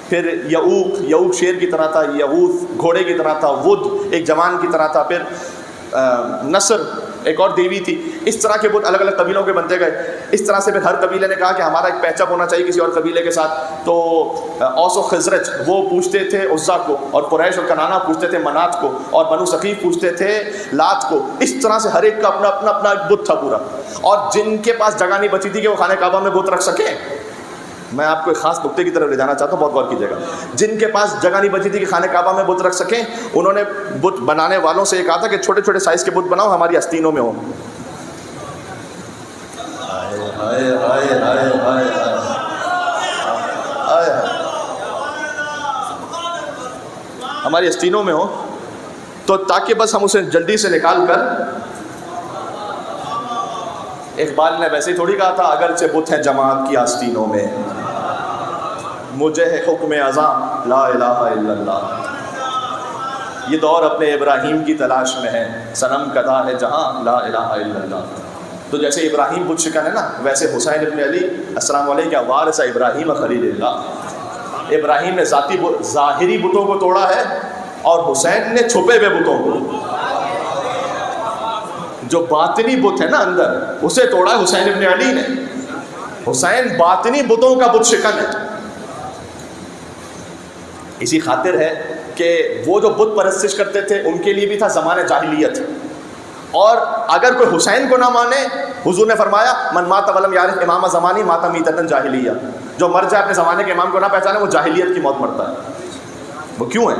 پھر یعوق شیر کی طرح تھا، یغوث گھوڑے کی طرح تھا، ود ایک جوان کی طرح تھا، پھر نصر ایک اور دیوی تھی۔ اس طرح کے بت الگ الگ قبیلوں کے بنتے گئے۔ اس طرح سے پھر ہر قبیلے نے کہا کہ ہمارا ایک پیچ اپ ہونا چاہیے کسی اور قبیلے کے ساتھ۔ تو اوس و خزرج وہ پوچھتے تھے عزا کو، اور قریش اور کنانہ پوچھتے تھے منات کو، اور بنو ثقیف پوچھتے تھے لات کو۔ اس طرح سے ہر ایک کا اپنا اپنا اپنا ایک بت تھا پورا، اور جن کے پاس جگہ نہیں بچی تھی کہ وہ خانہ کعبہ میں بت رکھ سکیں، میں آپ کو ایک خاص نقطے کی طرف لے جانا چاہتا ہوں، بہت غور کیجیے گا۔ جن کے پاس جگہ نہیں بچی تھی کہ خانہ کعبہ میں بت رکھ سکیں، انہوں نے بت بنانے والوں سے یہ کہا تھا کہ چھوٹے چھوٹے سائز کے بت بناؤ، ہماری آستینوں میں ہوں۔ ہماری آستینوں میں ہوں، تو تاکہ بس ہم اسے جلدی سے نکال کر، اقبال نے ویسے ہی تھوڑی کہا تھا اگرچہ بت ہے جماعت کی آستینوں میں، مجھے ہے حکم اعظم لا الہ الا اللہ. یہ دور اپنے ابراہیم کی تلاش میں ہے، صنم کدا ہے جہاں لا الہ الا اللہ. تو جیسے ابراہیم بت شکن ہے نا، ویسے حسین ابن علی السلام علیہ کا وارث ابراہیم خلیل اللہ. ابراہیم نے ظاہری بتوں کو توڑا ہے اور حسین نے چھپے ہوئے بتوں کو، جو باطنی بت ہے نا اندر، اسے توڑا ہے حسین ابن علی نے. حسین باطنی بتوں کا بت شکن ہے. اسی خاطر ہے کہ وہ جو بت پرستش کرتے تھے ان کے لیے بھی تھا زمانہ جاہلیت، اور اگر کوئی حسین کو نہ مانے، حضور نے فرمایا من مات ولم یعرف امام زمانی مات میتۃ جاہلیہ، جو مر جائے اپنے زمانے کے امام کو نہ پہچانے وہ جاہلیت کی موت مرتا ہے. وہ کیوں ہے؟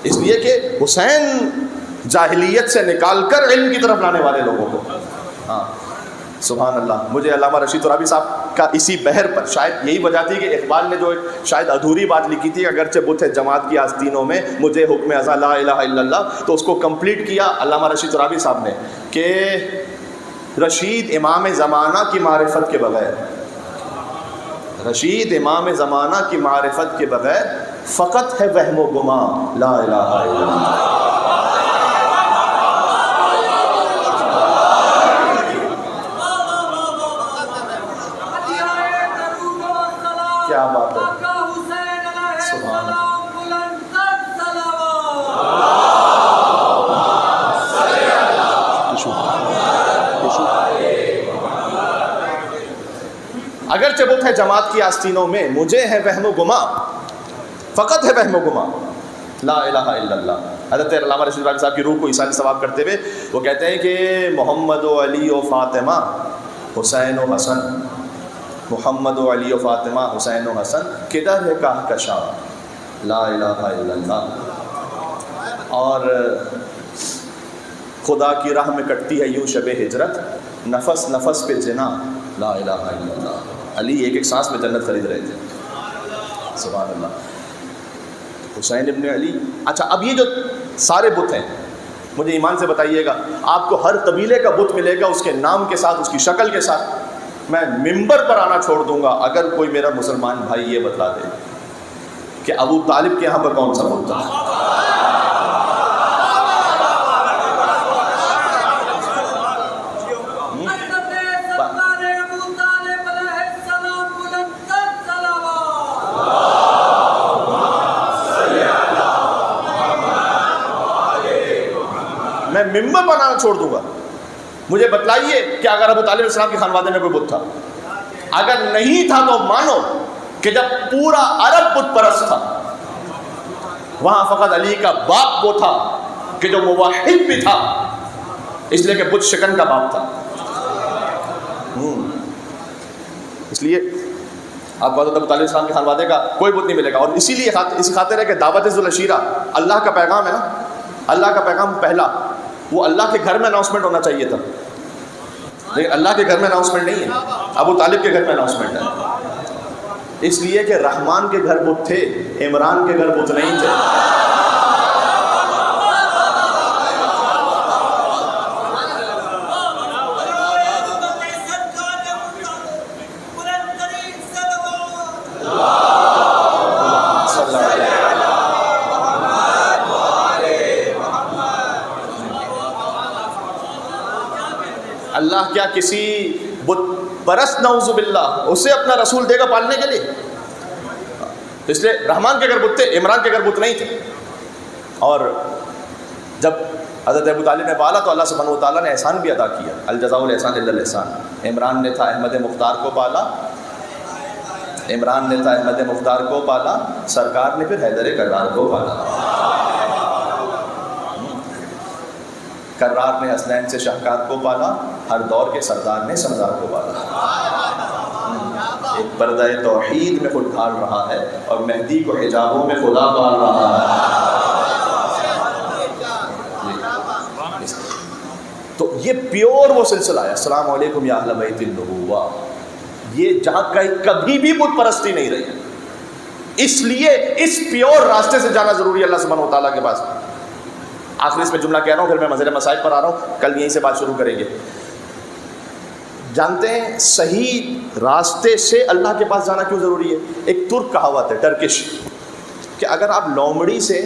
اس لیے کہ حسین جاہلیت سے نکال کر علم کی طرف لانے والے لوگوں کو. ہاں سبحان اللہ. مجھے علامہ رشید ترابی صاحب کا اسی بحر پر شاید یہی وجہ تھی کہ اقبال نے جو شاید ادھوری بات لکھی تھی، اگرچہ بت ہے جماعت کی آستینوں میں مجھے حکم ازا لا الہ الا اللہ، تو اس کو کمپلیٹ کیا علامہ رشید ترابی صاحب نے کہ رشید امام زمانہ کی معرفت کے بغیر، رشید امام زمانہ کی معرفت کے بغیر فقط ہے وہم و گما لا الہ الا اللہ. کیا بات ہے، سبحان اللہ. اگرچہ بت ہے جماعت کی آستینوں میں مجھے ہے وہم و گما، فقط ہے وہم و گما لا الہ الا اللہ. حضرت علامہ رشید راضی صاحب کی روح کو ایصال ثواب کرتے ہوئے وہ کہتے ہیں کہ محمد و علی و فاطمہ حسین و حسن، محمد و علی و فاطمہ حسین و حسن کدھر ہے کہکشاں لا الہ الا اللہ. اور خدا کی راہ میں کٹتی ہے یوں شب ہجرت، نفس نفس پہ جنا لا الہ الا اللہ. علی ایک ایک سانس میں جنت خرید رہے تھے. سبحان اللہ. حسین ابن علی. اچھا اب یہ جو سارے بت ہیں، مجھے ایمان سے بتائیے گا، آپ کو ہر قبیلے کا بت ملے گا اس کے نام کے ساتھ، اس کی شکل کے ساتھ. میں ممبر پر آنا چھوڑ دوں گا اگر کوئی میرا مسلمان بھائی یہ بتلا دے کہ ابو طالب کے یہاں پر کون سا بت تھا. میں ممبر بنانا چھوڑ دوں گا. مجھے بتلائیے کہ اگر ابو طالب السلام کے خانوادے میں کوئی بت تھا، اگر نہیں تھا تو مانو کہ جب پورا عرب بت پرست تھا وہاں فقط علی کا باپ وہ تھا کہ جو موحد بھی تھا، اس لیے کہ بت شکن کا باپ تھا. اس لیے آپ کو حضرت ابو طالب السلام کے خانوادے کا کوئی بت نہیں ملے گا. اور اسی لیے اسی خاطر ہے کہ دعوت ذوالعشیرہ اللہ کا پیغام ہے نا، اللہ کا پیغام پہلا وہ اللہ کے گھر میں اناؤنسمنٹ ہونا چاہیے تھا، لیکن اللہ کے گھر میں اناؤنسمنٹ نہیں ہے، ابو طالب کے گھر میں اناؤنسمنٹ ہے. اس لیے کہ رحمان کے گھر بت تھے، عمران کے گھر بت نہیں تھے. اللہ کیا کسی بت پرست نعوذ باللہ اسے اپنا رسول دے گا پالنے کے لیے؟ اس لیے رحمان کے گھر بت تھے، عمران کے گھر بت نہیں تھے. اور جب حضرت ابو طالب نے پالا تو اللہ سبحانہ و تعالیٰ نے احسان بھی ادا کیا، الجزاء الاحسان الا الاحسان. عمران نے تھا احمد مختار کو پالا، عمران نے تھا احمد مختار کو پالا، سرکار نے پھر حیدر کرار کو پالا. کرار نے حسنین سے شاہکار کو پالا، ہر دور کے سردار نے سردار کو پالا. ایک پردہ توحید میں خود ڈھال رہا ہے اور مہدی کو حجابوں میں خدا پال رہا ہے. تو یہ پیور وہ سلسلہ ہے. السلام علیکم یا اہل بیت النبوہ. یہ جہاں کبھی بھی بت پرستی نہیں رہی، اس لیے اس پیور راستے سے جانا ضروری ہے اللہ سبحانہ و تعالیٰ کے پاس. آخری اس میں جملہ کہہ رہا ہوں، پھر میں مسئلہ مسائل پر آ رہا ہوں، کل یہیں سے بات شروع کریں گے. جانتے ہیں صحیح راستے سے اللہ کے پاس جانا کیوں ضروری ہے؟ ایک ترک کہاوت ہے، ٹرکش. کہ اگر آپ لومڑی سے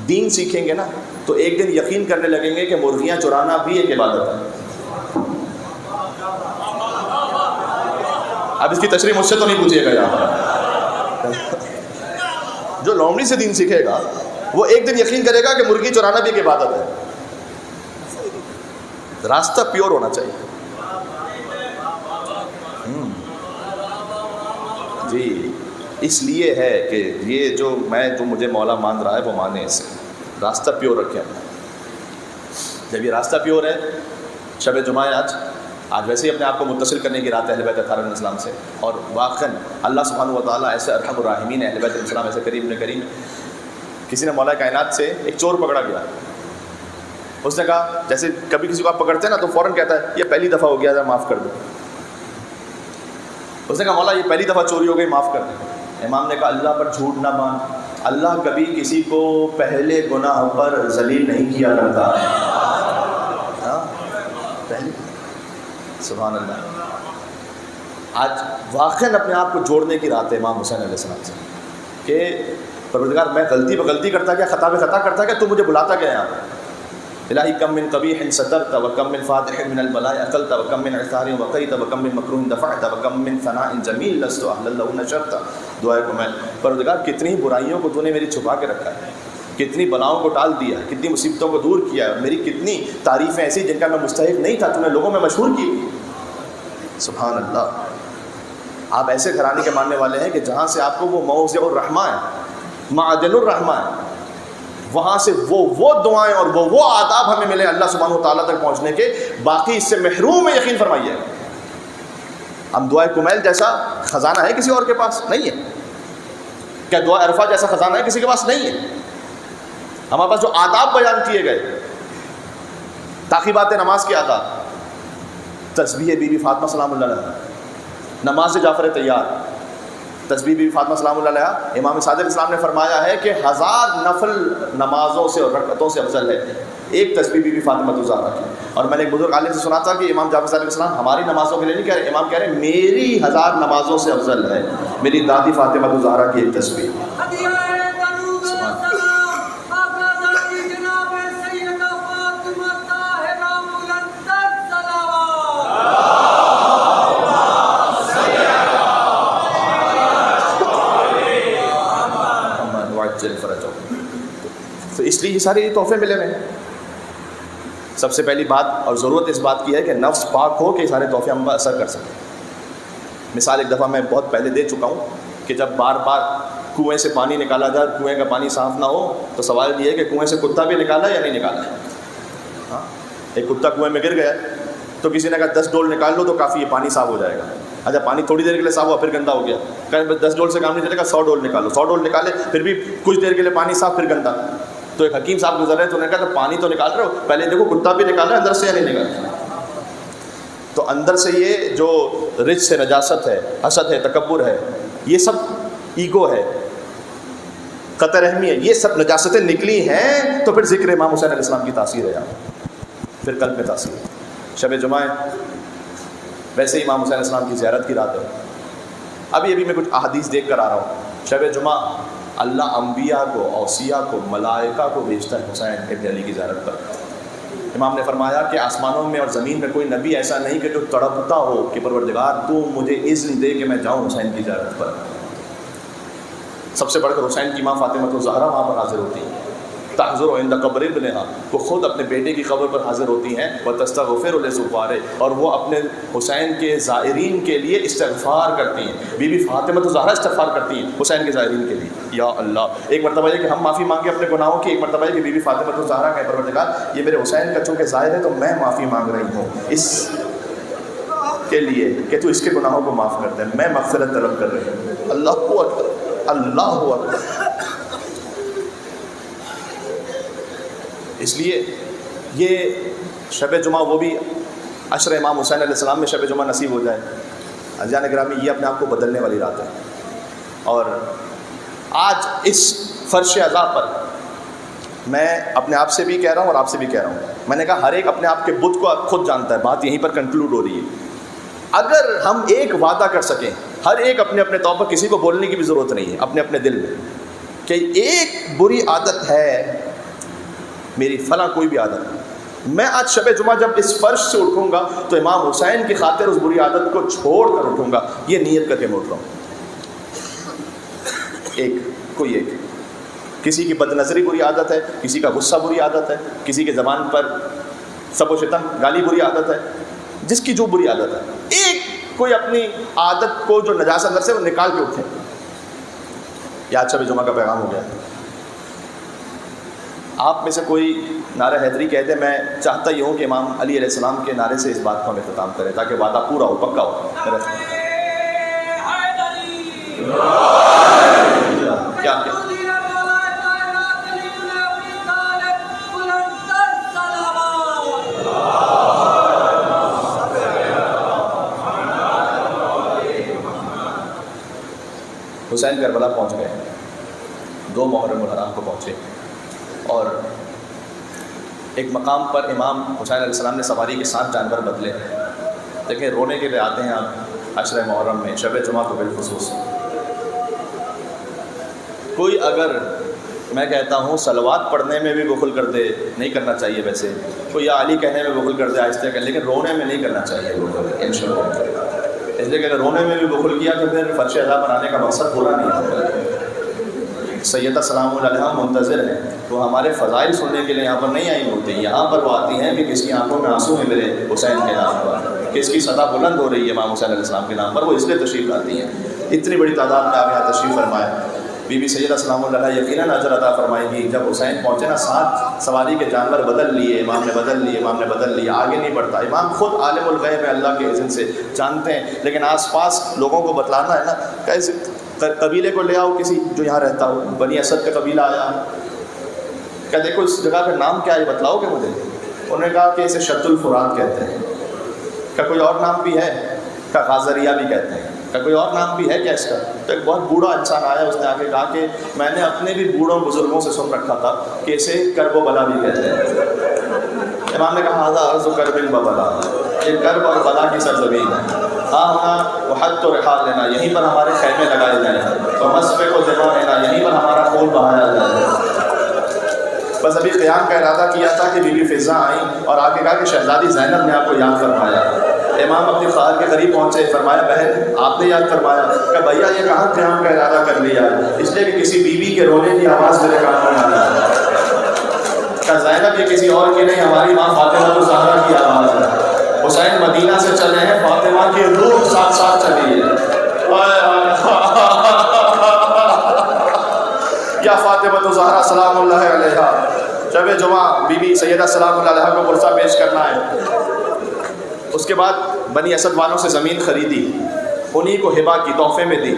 دین سیکھیں گے نا تو ایک دن یقین کرنے لگیں گے کہ مرغیاں چرانا بھی ایک عبادت ہے. اب اس کی تشریح مجھ سے تو نہیں پوچھیے گا یہاں پر. جو لومڑی سے دین سیکھے گا وہ ایک دن یقین کرے گا کہ مرغی چرانا بھی ایک عبادت ہے. راستہ پیور ہونا چاہیے. جی اس لیے ہے کہ یہ جو مجھے مولا مان رہا ہے وہ مانے اسے. راستہ پیور رکھیں. جب یہ راستہ پیور ہے، شب جمعہ آج ویسے ہی اپنے آپ کو متصل کرنے کی رات ہے اہل بیت اطہار علیہ السلام سے، اور واقعاً اللہ سبحانہ و تعالیٰ ایسے ارحم الراحمین ہے، اہل بیت علیہ السلام ایسے کریم نے کریم. کسی نے مولا کائنات سے ایک چور پکڑا گیا. اس نے کہا، جیسے کبھی کسی کو آپ پکڑتے ہیں نا تو فوراً کہتا ہے یہ پہلی دفعہ ہو گیا ہے معاف کر دو. اس نے کہا مولا یہ پہلی دفعہ چوری ہو گئی معاف کر دیں. امام نے کہا اللہ پر جھوٹ نہ مان، اللہ کبھی کسی کو پہلے گناہ پر ذلیل نہیں کیا کرتا. پہلے سبحان اللہ. آج واقعاً اپنے آپ کو جوڑنے کی رات ہے امام حسین علیہ السلام سے کہ پروردگار میں غلطی پہ غلطی کرتا گیا، خطا پہ خطا کرتا گیا، تو مجھے بلاتا گیا یہاں پر. الہی کم من قبیح سترت وکم من فاتح من البلاء اقلت وکم من اعثار وقیت وکم من مکروہ دفعت وکم من ثناء جمیل لست اہلا له نشرت. دعائے کو میں پروردگار کتنی برائیوں کو تو نے میری چھپا کے رکھا ہے، کتنی بلاؤں کو ٹال دیا، کتنی مصیبتوں کو دور کیا ہے، میری کتنی تعریفیں ایسی جن کا میں مستحق نہیں تھا تو نے لوگوں میں مشہور کی. سبحان اللہ. آپ ایسے گھرانے کے ماننے والے ہیں کہ جہاں سے آپ کو وہ موضع الرحمہ ہے، معدن الرحمہ ہے، وہاں سے وہ دعائیں اور وہ آداب ہمیں ملے اللہ سبحانہ و تعالیٰ تک پہنچنے کے. باقی اس سے محروم ہے، یقین فرمائیے. ہم دعائے کمیل جیسا خزانہ ہے کسی اور کے پاس نہیں ہے. کیا دعا عرفہ جیسا خزانہ ہے کسی کے پاس نہیں ہے. ہمارے پاس جو آداب بیان کیے گئے، تعقیبات نماز کے آداب، تسبیح بی بی فاطمہ سلام اللہ علیہ، نماز جعفر طیار، تسبیح بی بی فاطمہ سلام اللہ علیہ. امام صادق اسلام نے فرمایا ہے کہ 1000 نفل نمازوں سے اور رکعتوں سے افضل ہے ایک تسبیح بی بی فاطمہ الزہرا کی. اور میں نے ایک بزرگ عالم سے سنا تھا کہ امام جعفر صادق اسلام ہماری نمازوں کے لیے نہیں کہہ رہے، امام کہہ رہے ہیں میری 1000 نمازوں سے افضل ہے میری دادی فاطمہ الزہرا کی ایک تسبیح. تو اس لیے یہ سارے تحفے ملے ہوئے ہیں. سب سے پہلی بات اور ضرورت اس بات کی ہے کہ نفس پاک ہو کہ یہ سارے تحفے ہم پر اثر کر سکیں. مثال ایک دفعہ میں بہت پہلے دے چکا ہوں کہ جب بار بار کنویں سے پانی نکالا جائے، کنویں کا پانی صاف نہ ہو، تو سوال یہ ہے کہ کنویں سے کتا بھی نکالا یا نہیں نکالا. ہاں، ایک کتا کنویں میں گر گیا تو کسی نے کہا 10 ڈول نکال لو تو کافی ہے، پانی صاف ہو جائے گا. اچھا پانی تھوڑی دیر کے لیے صاف ہوا پھر گندا ہو گیا، کہ 10 ڈول سے کام نہیں چلے گا، 100 ڈول نکالو. 100 ڈول نکالے پھر بھی کچھ دیر کے لیے پانی صاف پھر گندا. تو ایک حکیم صاحب گزر رہے تو انہوں نے کہا تو پانی تو نکال رہے ہو، پہلے دیکھو کتا بھی نکال رہا ہے اندر سے یا نہیں نکال رہا. تو اندر سے یہ جو رجس ہے، نجاست ہے، حسد ہے، تکبر ہے، یہ سب ایگو ہے، قطع رحمی ہے، یہ سب نجاستیں نکلی ہیں. تو پھر ذکر امام حسین علیہ السلام کی تاثیر ہے یہاں، پھر قلب میں تاثیر. شب جمعہ ویسے ہی امام حسین علیہ السلام کی زیارت کی رات ہے. ابھی میں کچھ احادیث دیکھ کر آ رہا ہوں. شب جمعہ اللہ انبیاء کو، اوصیاء کو، ملائکہ کو بھیجتا ہے حسین ابن علی کی زیارت پر. امام نے فرمایا کہ آسمانوں میں اور زمین میں کوئی نبی ایسا نہیں کہ جو تڑپتا ہو کہ پروردگار تو مجھے اذن دے کہ میں جاؤں حسین کی زیارت پر. سب سے بڑھ کر حسین کی ماں فاطمہ الزہرا وہاں پر حاضر ہوتی ہیں. تحضر عند قبر ابنہا، وہ خود اپنے بیٹے کی قبر پر حاضر ہوتی ہیں. وتستغفر لزوارہ، اور وہ اپنے حسین کے زائرین کے لیے استغفار کرتی ہیں. بی بی فاطمہ الزہرا استغفار کرتی ہیں حسین کے زائرین کے لیے. یا اللہ، ایک مرتبہ یہ کہ ہم معافی مانگیں اپنے گناہوں کی، ایک مرتبہ یہ کہ بی بی فاطمہ الزہرا کا پروردگار یہ میرے حسین کا چونکہ ظاہر ہے تو میں معافی مانگ رہی ہوں اس کے لیے کہ تو اس کے گناہوں کو معاف کر دے، میں مغفرت طلب کر رہی ہوں. اللہ اکبر، اللہ اکبر. اس لیے یہ شب جمعہ، وہ بھی عشر امام حسین علیہ السلام میں شب جمعہ نصیب ہو جائے. عزیزان گرامی، یہ اپنے آپ کو بدلنے والی رات ہے. اور آج اس فرش عزا پر میں اپنے آپ سے بھی کہہ رہا ہوں اور آپ سے بھی کہہ رہا ہوں، میں نے کہا ہر ایک اپنے آپ کے بت کو خود جانتا ہے. بات یہیں پر کنکلوڈ ہو رہی ہے. اگر ہم ایک وعدہ کر سکیں، ہر ایک اپنے اپنے طور پر، کسی کو بولنے کی بھی ضرورت نہیں ہے، اپنے اپنے دل میں کہ ایک بری عادت ہے میری، فلاں کوئی بھی عادت، میں آج شب جمعہ جب اس فرش سے اٹھوں گا تو امام حسین کی خاطر اس بری عادت کو چھوڑ کر اٹھوں گا، یہ نیت کر کے میں اٹھ رہا ہوں۔ کوئی ایک کسی کی بد نظری بری عادت ہے، کسی کا غصہ بری عادت ہے، کسی کے زبان پر سب و شتم گالی بری عادت ہے، جس کی جو بری عادت ہے، ایک کوئی اپنی عادت کو جو نجاست اندر سے وہ نکال کے اٹھے۔ یاد شب جمعہ کا پیغام ہو گیا۔ آپ میں سے کوئی نعرہ حیدری کہہ دے، میں چاہتا یہ ہوں کہ امام علی علیہ السلام کے نعرے سے اس بات کو ہم اختتام کریں تاکہ وعدہ پورا ہو، پکا ہو۔ کیا حسین کربلا پہنچ گئے، 2 محرم الحرام کو پہنچے، اور ایک مقام پر امام حسین علیہ السلام نے سواری کے 7 جانور بدلے۔ دیکھیں رونے کے لیے آتے ہیں آپ عشرہ محرم میں، شب جمعہ کو بالخصوص۔ کوئی اگر میں کہتا ہوں صلوات پڑھنے میں بھی بخل کر دے، نہیں کرنا چاہیے ویسے، کوئی یا علی کہنے میں بخل کر دے آہستہ کر، لیکن رونے میں نہیں کرنا چاہیے انشاءاللہ۔ اس لیے کہ اگر رونے میں بھی بخل کیا تو پھر فرش ادا بنانے کا مقصد پورا نہیں ہوتا۔ سیدہ سلام علیہا منتظر ہیں، وہ ہمارے فضائل سننے کے لیے یہاں پر نہیں آئی ہوتی، یہاں پر وہ آتی ہیں کہ کس کی آنکھوں میں آنسو ہیں میرے حسین کے نام پر، کس کی صدا بلند ہو رہی ہے امام حسین علیہ السلام کے نام پر، وہ اس لیے تشریف لاتی ہیں۔ اتنی بڑی تعداد میں آپ یہاں تشریف فرمائے۔ بی بی سیدہ سلام اللہ یقیناً اجر عطا فرمائیں گی۔ جب حسین پہنچے نا، 7 سواری کے جانور بدل لیے، امام نے بدل لیے، آگے نہیں بڑھتا۔ امام خود عالم الغیب ہے، اللہ کے اذن سے جانتے ہیں، لیکن آس پاس لوگوں کو بتلانا ہے نا، کیسے قبیلے کو لے آؤ کسی جو یہاں رہتا ہو، بنی اسد کا قبیلہ آیا، کیا دیکھو اس جگہ کا نام کیا ہے بتلاؤ گے مجھے؟ انہوں نے کہا کہ اسے شط الفرات کہتے ہیں۔ کیا کوئی اور نام بھی ہے؟ کیا غازریہ بھی کہتے ہیں؟ کیا کوئی اور نام بھی ہے کیا اس کا؟ تو ایک بہت بوڑھا انسان آیا، اس نے آ کے کہا کہ میں نے اپنے بھی بوڑھوں بزرگوں سے سن رکھا تھا کہ اسے کرب و بلا بھی کہتے ہیں۔ امام نے کہا ھذا ارض کرب و بلا، یہ کرب اور بلا کی سرزمین ہے، ہاں ہونا وحد و رحال لینا، یہیں پر ہمارے خیمے لگائے جائیں، اور مصفے کو دماء لینا، یہیں پر ہمارا خون بہایا جائے۔ بس ابھی قیام کا ارادہ کیا تھا کہ بی بی فضا آئیں اور آگے کہا کہ شہزادی زینب نے آپ کو یاد فرمایا۔ امام اپنی خواہر کے قریب پہنچے، فرمایا بہن آپ نے یاد فرمایا؟ کہ بھیا یہ کہاں قیام کا ارادہ کر لیا؟ اس لیے کہ کسی بیوی کے رونے کی آواز میرے کانوں میں آئی۔ کہ زینب یہ کسی اور کی نہیں، ہماری ماں فاطمہ الزہرا کی آواز ہے۔ حسین مدینہ سے چلے ہیں، فاطمہ کی روح ساتھ ساتھ چلی ہے۔ کیا فاطمہ الزہرا سلام اللہ علیہا، شب جمعہ بی بی سیدہ سلام اللہ علیہا کو پرسہ پیش کرنا ہے۔ اس کے بعد بنی اسد والوں سے زمین خریدی، انہی کو ہبا کی، تحفے میں دی۔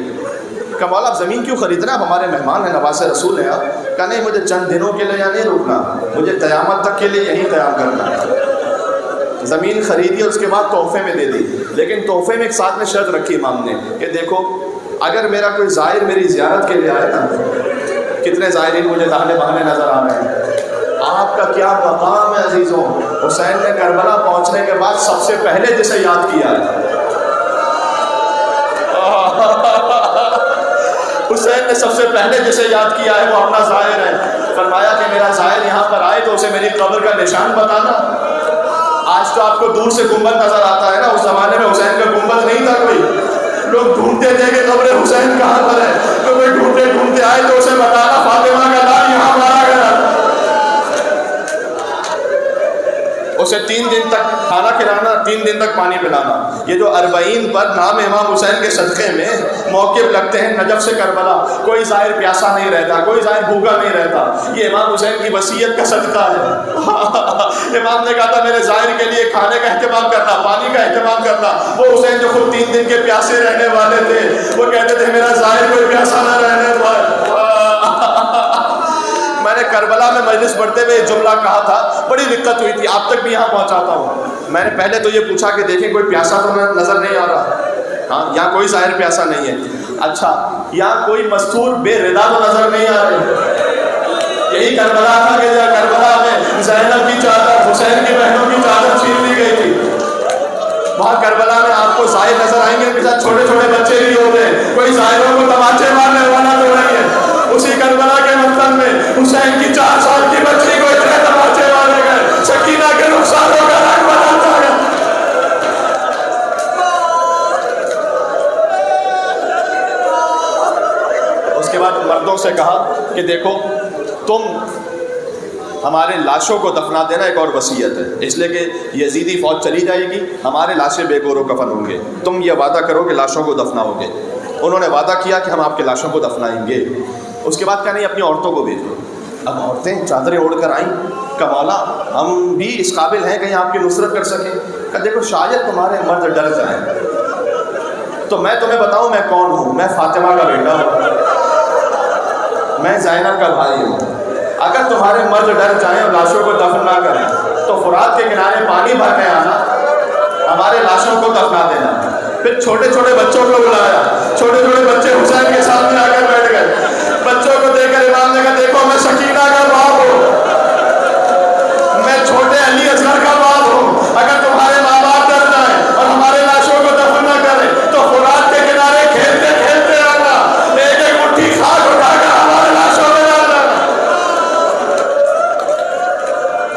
کہ مولا آپ زمین کیوں خریدنا؟ آپ ہمارے مہمان ہیں، نواز رسول ہیں آپ۔ کہا نہیں، مجھے چند دنوں کے لیے یہاں نہیں رکنا، مجھے قیامت تک کے لیے یہیں قیام کرنا ہے۔ زمین خریدی اور اس کے بعد تحفے میں دے دی، لیکن تحفے میں ایک ساتھ میں شرط رکھی امام نے کہ دیکھو اگر میرا کوئی زائر میری زیارت کے لیے آئے نا، کتنے زائرین مجھے داہنے بہانے نظر آ رہے ہیں، آپ کا کیا مقام ہے عزیزوں۔ حسین نے کربلا پہنچنے کے بعد سب سے پہلے جسے یاد کیا ہے، حسین نے سب سے پہلے جسے یاد کیا ہے وہ اپنا زائر ہے۔ فرمایا کہ میرا زائر یہاں پر آئے تو اسے میری قبر کا نشان بتانا۔ آج تو آپ کو دور سے گنبد نظر آتا ہے نا، اس زمانے میں حسین کا گنبد نہیں تھا کوئی، لوگ ڈھونڈتے تھے کہ قبر حسین کہاں پر ہے، تو کوئی ڈھونڈتے آئے تو اسے بتانا فاطمہ کا نام یہاں مارا گیا۔ اسے 3 دن تک کھانا کھلانا، 3 دن تک پانی پلانا۔ یہ جو 40 پر نام امام حسین کے صدقے میں موقف لگتے ہیں نجف سے کربلا، کوئی زائر پیاسا نہیں رہتا، کوئی زائر بھوکا نہیں رہتا، یہ امام حسین کی وصیت کا صدقہ ہے۔ امام نے کہا تھا میرے زائر کے لیے کھانے کا اہتمام کرنا، پانی کا اہتمام کرنا۔ وہ حسین جو خود 3 دن کے پیاسے رہنے والے تھے، وہ کہتے تھے میرا زائر کوئی پیاسا نہ رہنے پائے۔ میں نے کربلا میں مجلس پڑھتے ہوئے جملہ کہا تھا، بڑی دقت ہوئی تھی، آپ تک بھی یہاں پہنچاتا ہوں۔ میں نے پہلے تو یہ پوچھا کہ دیکھیں کوئی پیاسا تو نظر نہیں آ رہا، ہاں یہاں کوئی ظاہر پیاسا نہیں ہے۔ اچھا یہاں کوئی مستور بے رضا تو نظر نہیں آ رہے؟ یہی کربلا تھا کہ کربلا میں زینب کی چادر، حسین کی بہنوں کی چادر چھین لی گئی تھی۔ وہاں کربلا میں آپ کو ظاہر نظر آئیں گے، ان کے ساتھ چھوٹے چھوٹے بچے بھی ہوتے ہیں، کوئی ظاہروں کو تماچے مارنے والا تو نہیں ہے۔ اسی کربلا مردوں سے کہا کہ دیکھو تم ہمارے لاشوں کو دفنا دینا، ایک اور وصیت ہے، اس لیے کہ یزیدی فوج چلی جائے گی، ہمارے لاشیں بے گور و کفن ہوں گے، تم یہ وعدہ کرو کہ لاشوں کو دفناؤ گے۔ انہوں نے وعدہ کیا کہ ہم آپ کے لاشوں کو دفنائیں گے۔ اس کے بعد کہا نہیں اپنی عورتوں کو بھیجو۔ اب عورتیں چادریں اوڑھ کر آئیں کہ مولا ہم بھی اس قابل ہیں کہ آپ کی نصرت کر سکیں۔ کہ دیکھو شاید تمہارے مرد ڈر جائیں تو میں تمہیں بتاؤں میں کون ہوں، میں فاطمہ کا بیٹا ہوں، میں زینب کا بھائی ہوں۔ اگر تمہارے مرد ڈر جائیں اور لاشوں کو دفن نہ کریں تو فرات کے کنارے پانی بھرنے آنا، ہمارے لاشوں کو دفنا دینا۔ پھر چھوٹے چھوٹے بچوں کو بلایا، چھوٹے چھوٹے بچے حسین کے سامنے آ کر بیٹھ گئے۔ بچوں کو دیکھ کر امام نے کہا دیکھو میں سکینہ کا باپ ہوں، میں چھوٹے علی اصغر کا باپ ہوں۔ اگر تمہارے ماں باپ ڈر جائیں اور ہمارے لاشوں کو دفن نہ کریں تو فرات کے کنارے کھیلتے کھیلتے آنا، ایک ایک مٹھی خاک اٹھا کر ہمارے لاشوں میں ڈال دینا۔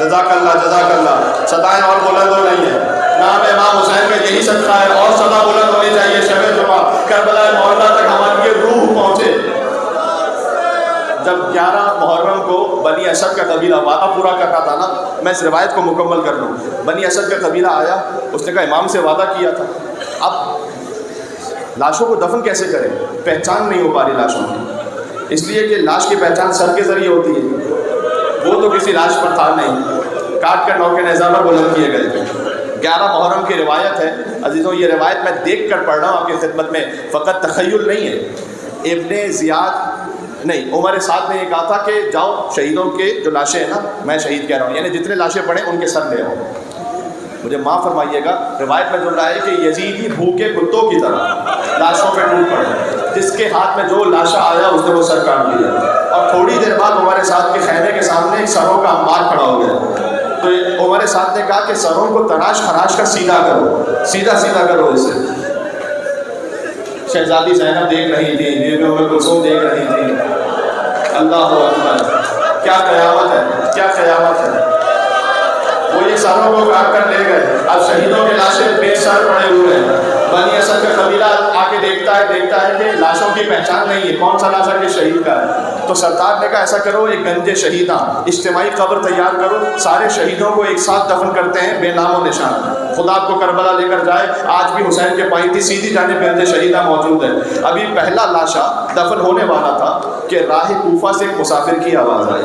جزاک اللہ جزاک اللہ۔ صدائیں اور بلند ہو رہی ہیں، نام امام حسین کا یہی صدقہ ہے، اور صدا بلند ہونی چاہیے۔ شب جمعہ کربلا مولا تک ہماری یہ روح پہنچے۔ جب 11 محرم کو بنی اسد کا قبیلہ وعدہ پورا کرنا تھا نا، میں اس روایت کو مکمل کر لوں۔ بنی اسد کا قبیلہ آیا، اس نے کہا امام سے وعدہ کیا تھا، اب لاشوں کو دفن کیسے کریں؟ پہچان نہیں ہو پا رہی لاشوں کی، اس لیے کہ لاش کی پہچان سر کے ذریعے ہوتی ہے، وہ تو کسی لاش پر تھا نہیں، کاٹ کر نوکے نیزہ پر بلند کیے گئے۔ 11 محرم کی روایت ہے عزیزوں، یہ روایت میں دیکھ کر پڑھ رہا ہوں آپ کی خدمت میں، فقط تخیل نہیں ہے۔ ابن زیاد نہیں، عمر سعد نے یہ کہا تھا کہ جاؤ شہیدوں کے جو لاشیں ہیں نا، میں شہید کہہ رہا ہوں، یعنی جتنے لاشیں پڑے ان کے سر لے آؤ۔ مجھے معاف فرمائیے گا، روایت میں جملہ ہے کہ یزیدی بھوکے کتوں کی طرح لاشوں پہ ٹوٹ پڑے، جس کے ہاتھ میں جو لاشا آیا اس نے وہ سر کاٹ لیا۔ اور تھوڑی دیر بعد عمر سعد کے خیمے کے سامنے ایک سروں کا انبار کھڑا ہو گیا، تو عمر سعد نے کہا کہ سروں کو تراش خراش کر سیدھا کرو، سیدھا سیدھا کرو اسے۔ شہزادی زینب دیکھ رہی تھی، بیوی ام کلثوم دیکھ رہی تھی۔ اللہ اکبر، کیا قیامت ہے، کیا قیامت ہے۔ وہ یہ سروں کو کاٹ کر لے گئے، اب شہیدوں کے لاشیں بے سر پڑے ہوئے ہیں۔ بنی اسد کا قبیلہ آ کے دیکھتا ہے کہ لاشوں کی پہچان نہیں ہے، کون سا لاشا کے شہید کا ہے۔ تو سرکار نے کہا ایسا کرو، ایک گنج شہیداں اجتماعی قبر تیار کرو، سارے شہیدوں کو ایک ساتھ دفن کرتے ہیں بے نام و نشان۔ خدا آپ کو کربلا لے کر جائے، آج بھی حسین کے پائی تھی سیدھی جانب گنج شہیداں موجود ہے۔ ابھی پہلا لاشا دفن ہونے والا تھا کہ راہ کوفہ سے ایک مسافر کی آواز آئی۔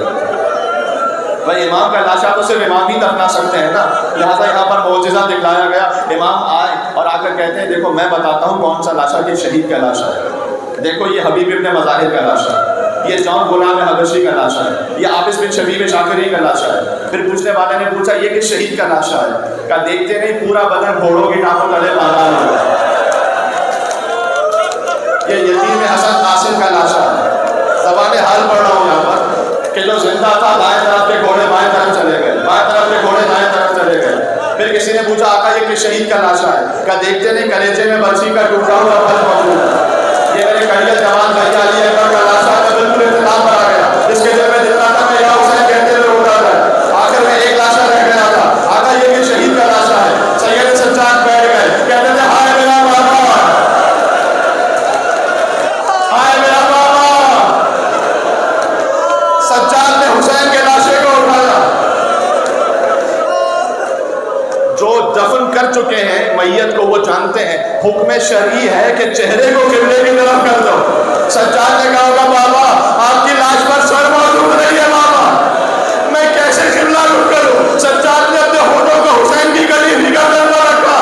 بھائی امام کا لاشا تو صرف امام ہی دفنا سکتے ہیں نا، لہٰذا یہاں پر معجزہ دکھلایا گیا۔ امام آئے اور آ کر کہتے ہیں دیکھو میں بتاتا ہوں کون سا لاشا کہ شہید کا لاشا ہے، دیکھو یہ حبیب ابن مظاہر کا لاشا ہے، یہ جون غلام حبشی کا لاشا ہے، یہ عابس بن شبیب شاکری کا لاشا ہے۔ پھر پوچھنے والے نے پوچھا یہ کس شہید کا لاشا ہے؟ کہا دیکھتے نہیں پورا بدن گھوڑوں کی ٹانگوں تلے باندھا ہوا ہے، یہ یتیم حسن قاسم کا لاشا ہے۔ زبان حال پڑھ رہا ہوں یہاں پر کہ جو زندہ تھا دائیں طرف کے گھوڑے بائیں طرف چلے گئے، بائیں طرف کے گھوڑے دائیں طرف چلے گئے۔ پھر کسی نے پوچھا آقا یہ کس شہید کا لاشا ہے؟ کہا دیکھتے نہیں کلیجے میں برچی کا ٹوٹا ہوا پھل موجود ہے، یہ میرے کڑیت جوان بھائی علی اکبر کا لاشا ہے، بالکل اختلاف پر آ گیا، جس کے دل میں جتنا تھا میں یا حسین کہتے ہوئے اٹھا گیا۔ آخر میں ایک لاشا رہ گیا تھا، آقا یہ کس شہید کا لاشا ہے؟ سید سجاد بیٹھ گئے، کہتے تھے ہائے میرا بابا، ہائے میرا بابا۔ سجاد نے حسین کے لاشے کو اٹھایا۔ جو دفن کر چکے ہیں میت کو وہ جانتے ہیں حکم شرعی ہے کہ چہرے کو قبلے کی طرف کر دو۔ سجاد نے کہا ہوگا بابا آپ کی لاش پر سر موجود نہیں ہے بابا، میں کیسے قبلہ رخ کروں؟ سجاد نے اپنے ہونٹوں کو حسین کی گلی بھگا کر رکھا،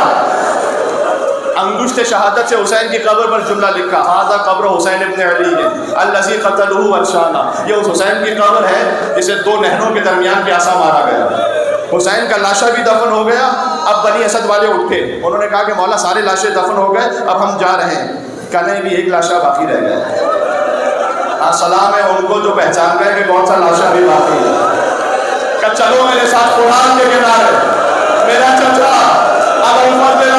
انگشت شہادت سے حسین کی قبر پر جملہ لکھا ھذا قبر حسین ابن علی الذی قتلہ عطشانا، یہ اس حسین کی قبر ہے جسے دو نہروں کے درمیان پیاسا مارا گیا۔ حسین کا لاشا بھی دفن ہو گیا۔ اب بنی اسد والے اٹھے، انہوں نے کہا کہ مولا سارے لاشیں دفن ہو گئے، اب ہم جا رہے ہیں۔ کہنے بھی ایک لاشا باقی رہ گیا۔ سلام ہے ان کو جو پہچان گئے کہ کون سا لاشا بھی باقی ہے۔ کہ چلو میرے ساتھ قرآن کے کنارے، میرا چچا ابو الفضل